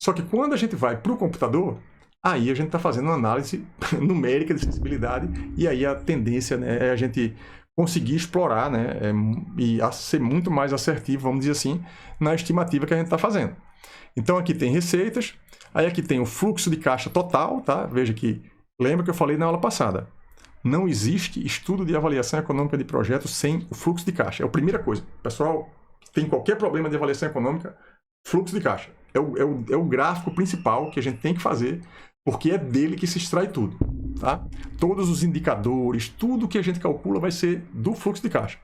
Só que quando a gente vai para o computador, aí a gente está fazendo uma análise numérica de sensibilidade e aí a tendência, né, é a gente conseguir explorar, né, e ser muito mais assertivo, vamos dizer assim, na estimativa que a gente está fazendo. Então aqui tem receitas, aí aqui tem o fluxo de caixa total, tá? Veja que, lembra que eu falei na aula passada, não existe estudo de avaliação econômica de projetos sem o fluxo de caixa. É a primeira coisa. Pessoal, tem qualquer problema de avaliação econômica, fluxo de caixa. É o gráfico principal que a gente tem que fazer, porque é dele que se extrai tudo. Tá? Todos os indicadores, tudo que a gente calcula vai ser do fluxo de caixa.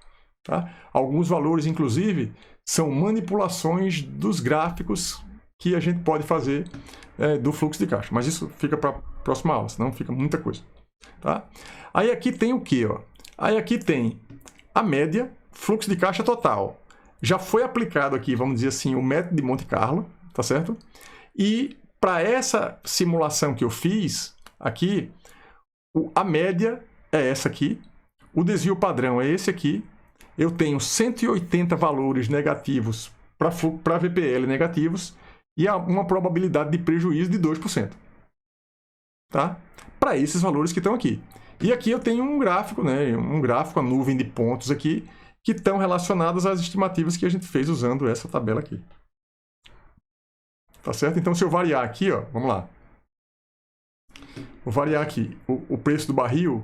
Tá? Alguns valores, inclusive, são manipulações dos gráficos que a gente pode fazer do fluxo de caixa. Mas isso fica para a próxima aula, senão fica muita coisa. Tá? Aí aqui tem o quê? Ó? Aí aqui tem a média, fluxo de caixa total. Já foi aplicado aqui, vamos dizer assim, o método de Monte Carlo, tá certo? E para essa simulação que eu fiz aqui, a média é essa aqui, o desvio padrão é esse aqui, eu tenho 180 valores negativos para VPL negativos e uma probabilidade de prejuízo de 2%. Tá? Para esses valores que estão aqui. E aqui eu tenho um gráfico, né? Um gráfico, a nuvem de pontos aqui, que estão relacionadas às estimativas que a gente fez usando essa tabela aqui. Tá certo? Então, se eu variar aqui, ó, vamos lá. Vou variar aqui o preço do barril,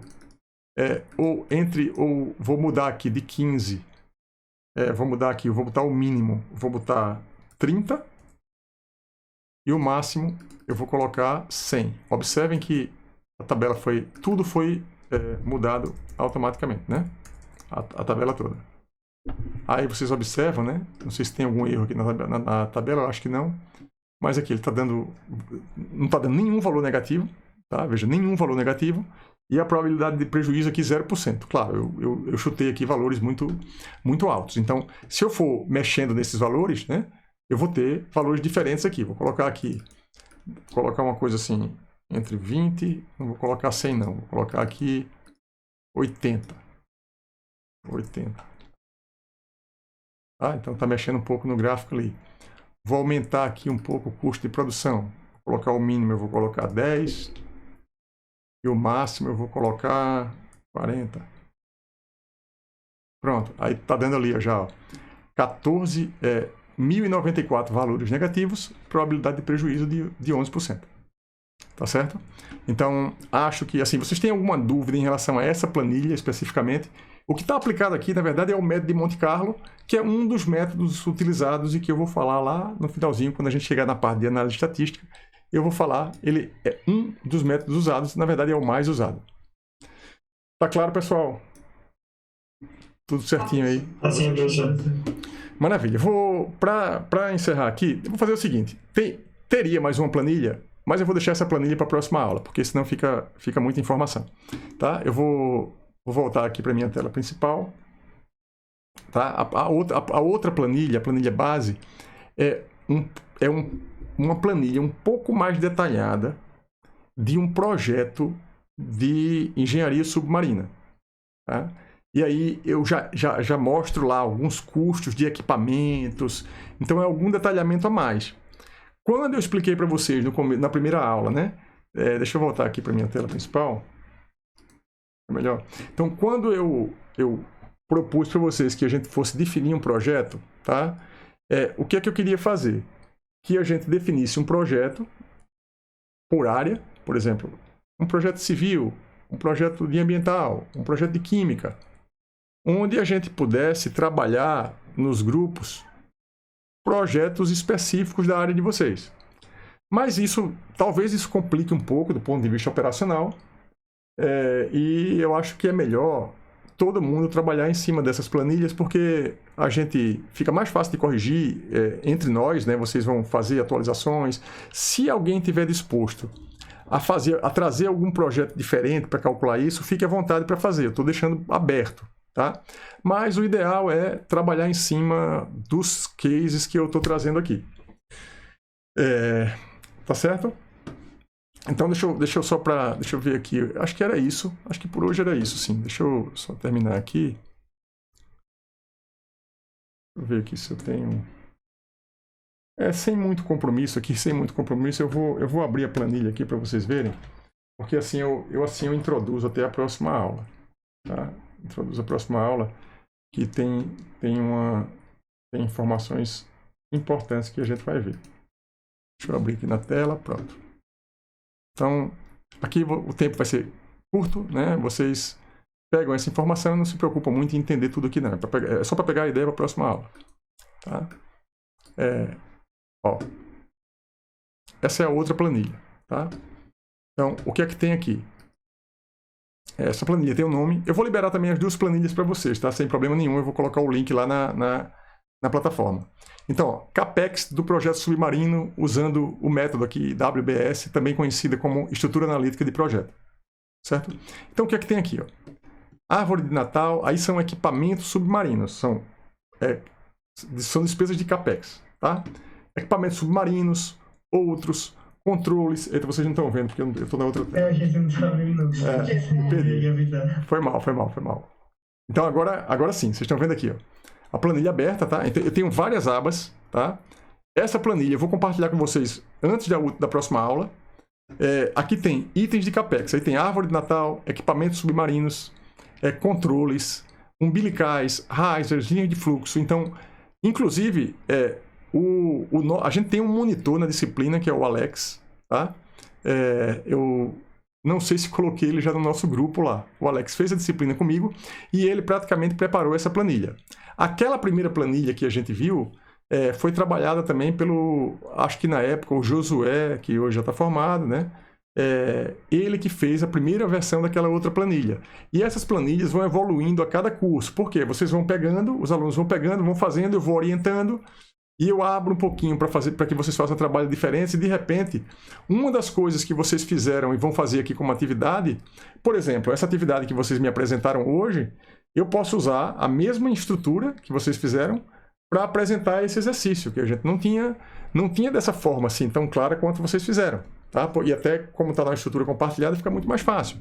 vou mudar aqui de 15, vou mudar aqui, vou botar o mínimo, vou botar 30, e o máximo eu vou colocar 100. Observem que a tabela tudo foi mudado automaticamente, né? A tabela toda. aí vocês observam, né? Não sei se tem algum erro aqui na tabela, eu acho que não. Mas aqui ele está dando, não está dando nenhum valor negativo, tá? Veja, nenhum valor negativo. E a probabilidade de prejuízo aqui 0%. Claro, eu chutei aqui valores muito altos. Então, se eu for mexendo nesses valores, né, eu vou ter valores diferentes aqui. Vou colocar aqui, uma coisa assim, entre 20, não vou colocar 100 não, vou colocar aqui 80. Ah, então está mexendo um pouco no gráfico ali. Vou aumentar aqui um pouco o custo de produção. Vou colocar o mínimo, eu vou colocar 10. E o máximo eu vou colocar 40. Pronto, aí está dando ali já, ó, 1.094 valores negativos, probabilidade de prejuízo de 11%. Tá certo? Então, acho que, assim, vocês têm alguma dúvida em relação a essa planilha especificamente? O que está aplicado aqui, na verdade, é o método de Monte Carlo, que é um dos métodos utilizados e que eu vou falar lá no finalzinho, quando a gente chegar na parte de análise estatística, eu vou falar, ele é um dos métodos usados, na verdade é o mais usado. Tá claro, pessoal? Tudo certinho aí? Assim, professor. Maravilha. Para encerrar aqui, eu vou fazer o seguinte, teria mais uma planilha, mas eu vou deixar essa planilha para a próxima aula, porque senão fica muita informação. Tá? Eu vou voltar aqui para a minha tela principal. Tá? A outra planilha, a planilha base, uma planilha um pouco mais detalhada de um projeto de engenharia submarina. Tá? E aí eu já mostro lá alguns custos de equipamentos, então é algum detalhamento a mais. Quando eu expliquei para vocês na primeira aula, né? Deixa eu voltar aqui para a minha tela principal. É melhor. Então, quando eu propus para vocês que a gente fosse definir um projeto, tá? O que é que eu queria fazer? Que a gente definisse um projeto por área, por exemplo, um projeto civil, um projeto de ambiental, um projeto de química, onde a gente pudesse trabalhar nos grupos projetos específicos da área de vocês. Mas talvez isso complique um pouco do ponto de vista operacional, e eu acho que é melhor todo mundo trabalhar em cima dessas planilhas, porque a gente fica mais fácil de corrigir entre nós, né? Vocês vão fazer atualizações. Se alguém estiver disposto a trazer algum projeto diferente para calcular isso, fique à vontade para fazer. Eu estou deixando aberto, tá? Mas o ideal é trabalhar em cima dos cases que eu estou trazendo aqui. Tá certo? Então, deixa eu ver aqui. Acho que era isso. Acho que por hoje era isso, sim. Deixa eu só terminar aqui. Deixa eu ver aqui se eu tenho... sem muito compromisso aqui, eu vou abrir a planilha aqui para vocês verem, porque assim eu introduzo até a próxima aula, tá? Introduzo a próxima aula, que tem informações importantes que a gente vai ver. Deixa eu abrir aqui na tela, pronto. Então, aqui o tempo vai ser curto, né? Vocês pegam essa informação e não se preocupam muito em entender tudo aqui, não. É só para pegar a ideia para a próxima aula, tá? Ó, essa é a outra planilha, tá? Então, o que é que tem aqui? Essa planilha tem um nome. Eu vou liberar também as duas planilhas para vocês, tá? Sem problema nenhum, eu vou colocar o link lá na plataforma. Então, ó, CAPEX do projeto submarino, usando o método aqui, WBS, também conhecida como estrutura analítica de projeto, certo? Então, o que é que tem aqui? Ó? Árvore de Natal, aí são equipamentos submarinos, são despesas de CAPEX, tá? Equipamentos submarinos, outros, controles. Eita, vocês não estão vendo, porque eu estou na outra tela. A gente não está vendo, não. Perdi. Foi mal. Então, agora sim, vocês estão vendo aqui, ó. A planilha aberta, tá? Eu tenho várias abas, tá? Essa planilha eu vou compartilhar com vocês antes da próxima aula. Aqui tem itens de CAPEX, aí tem árvore de Natal, equipamentos submarinos, controles, umbilicais, risers, linha de fluxo. Então, inclusive, a gente tem um monitor na disciplina, que é o Alex, tá? Eu não sei se coloquei ele já no nosso grupo lá. O Alex fez a disciplina comigo e ele praticamente preparou essa planilha. Aquela primeira planilha que a gente viu foi trabalhada também acho que na época, o Josué, que hoje já está formado, né? ele que fez a primeira versão daquela outra planilha. E essas planilhas vão evoluindo a cada curso. Por quê? Vocês vão pegando, os alunos vão pegando, vão fazendo, eu vou orientando, e eu abro um pouquinho para que vocês façam trabalho diferente, e de repente, uma das coisas que vocês fizeram e vão fazer aqui como atividade, por exemplo, essa atividade que vocês me apresentaram hoje, eu posso usar a mesma estrutura que vocês fizeram para apresentar esse exercício, que a gente não tinha dessa forma assim tão clara quanto vocês fizeram. Tá? E até como está na estrutura compartilhada, fica muito mais fácil.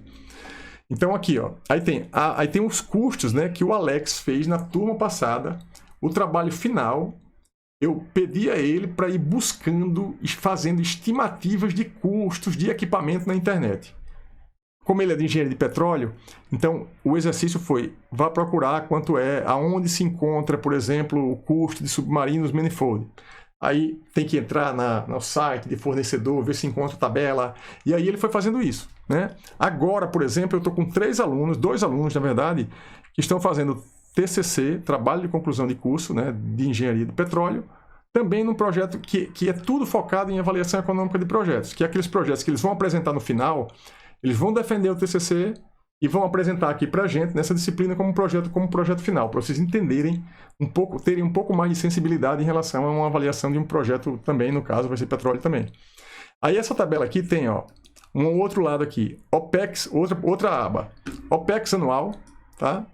Então aqui, ó, aí tem os custos, né, que o Alex fez na turma passada, o trabalho final. Eu pedi a ele para ir buscando, fazendo estimativas de custos de equipamento na internet. Como ele é de engenharia de petróleo, então o exercício foi, vá procurar quanto aonde se encontra, por exemplo, o custo de submarinos manifold. Aí tem que entrar no site de fornecedor, ver se encontra tabela, e aí ele foi fazendo isso, né? Agora, por exemplo, eu estou com 2 alunos, na verdade, que estão fazendo TCC, Trabalho de Conclusão de Curso, né, de Engenharia de Petróleo, também num projeto que é tudo focado em avaliação econômica de projetos, que é aqueles projetos que eles vão apresentar no final, eles vão defender o TCC e vão apresentar aqui para a gente, nessa disciplina, como projeto final, para vocês entenderem terem um pouco mais de sensibilidade em relação a uma avaliação de um projeto também, no caso, vai ser petróleo também. Aí essa tabela aqui tem, ó, um outro lado aqui, OPEX, outra aba, OPEX anual, tá?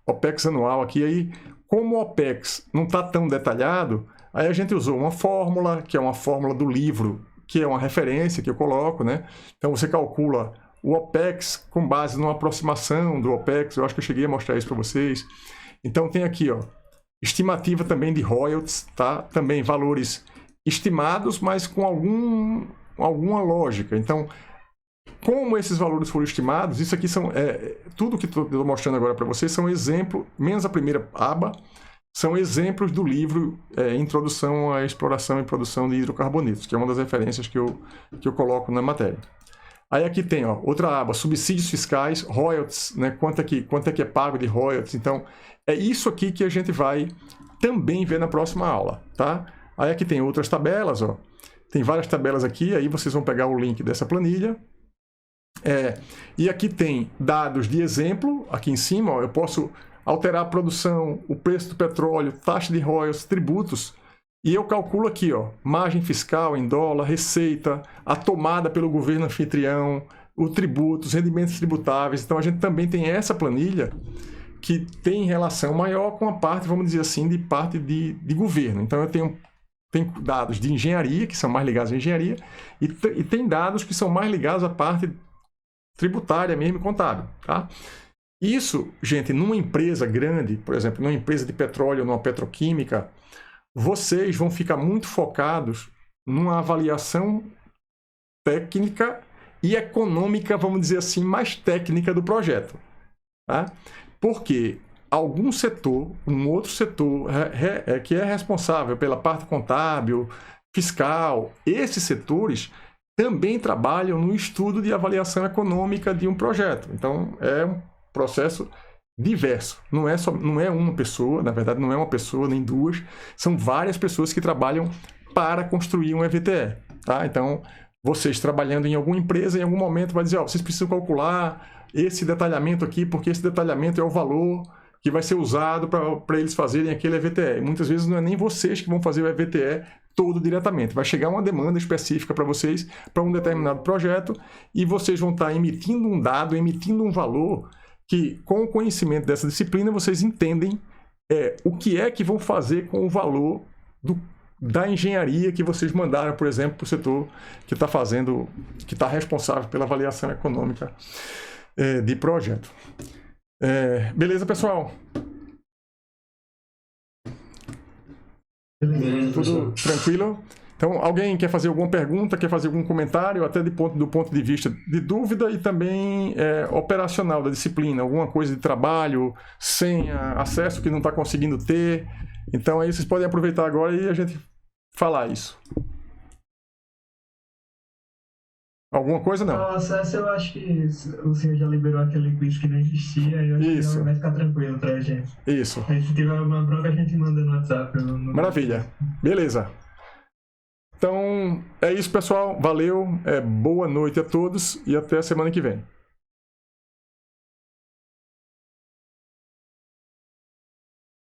OPEX anual aqui, aí, como o OPEX não está tão detalhado, aí a gente usou uma fórmula, que é uma fórmula do livro, que é uma referência que eu coloco, né? Então você calcula o OPEX com base numa aproximação do OPEX, eu acho que eu cheguei a mostrar isso para vocês. Então tem aqui, ó, estimativa também de royalties, tá? Também valores estimados, mas com alguma lógica. Então, como esses valores foram estimados, isso aqui são, tudo que estou mostrando agora para vocês são exemplos, menos a primeira aba, são exemplos do livro Introdução à Exploração e Produção de Hidrocarbonetos, que é uma das referências que eu coloco na matéria. Aí aqui tem, ó, outra aba, subsídios fiscais, royalties, né, quanto é que é pago de royalties. Então, é isso aqui que a gente vai também ver na próxima aula, tá? Aí aqui tem outras tabelas, ó. Tem várias tabelas aqui, aí vocês vão pegar o link dessa planilha. E aqui tem dados de exemplo, aqui em cima, ó, eu posso alterar a produção, o preço do petróleo, taxa de royalties, tributos. E eu calculo aqui, ó, margem fiscal em dólar, receita, a tomada pelo governo anfitrião, o tributo, os rendimentos tributáveis. Então, a gente também tem essa planilha que tem relação maior com a parte, vamos dizer assim, de parte de governo. Então, eu tenho dados de engenharia, que são mais ligados à engenharia, e tem dados que são mais ligados à parte tributária mesmo e contábil, tá? Isso, gente, numa empresa grande, por exemplo, numa empresa de petróleo, numa petroquímica, vocês vão ficar muito focados numa avaliação técnica e econômica, vamos dizer assim, mais técnica do projeto. Tá? Porque algum setor, um outro setor que é responsável pela parte contábil, fiscal, esses setores também trabalham no estudo de avaliação econômica de um projeto. Então, é um processo diverso. Não é uma pessoa, na verdade não é uma pessoa nem duas, são várias pessoas que trabalham para construir um EVTE. Tá? Então, vocês trabalhando em alguma empresa, em algum momento vai dizer, ó, vocês precisam calcular esse detalhamento aqui, porque esse detalhamento é o valor que vai ser usado para eles fazerem aquele EVTE. E muitas vezes não é nem vocês que vão fazer o EVTE todo diretamente. Vai chegar uma demanda específica para vocês, para um determinado projeto, e vocês vão estar emitindo um dado, emitindo um valor que, com o conhecimento dessa disciplina, vocês entendem o que é que vão fazer com o valor da engenharia que vocês mandaram, por exemplo, para o setor que está responsável pela avaliação econômica de projeto. Beleza, pessoal? Tudo tranquilo? Então, alguém quer fazer alguma pergunta, quer fazer algum comentário, até do ponto de vista de dúvida e também operacional da disciplina, alguma coisa de trabalho, senha, acesso que não está conseguindo ter. Então, aí vocês podem aproveitar agora e a gente falar isso. Alguma coisa, não? O acesso, eu acho que o senhor já liberou aquele quiz que não existia e eu acho que vai ficar tranquilo pra gente. Isso. Aí, se tiver alguma bronca, a gente manda no WhatsApp. Maravilha. Beleza. Então, é isso, pessoal. Valeu, boa noite a todos e até a semana que vem.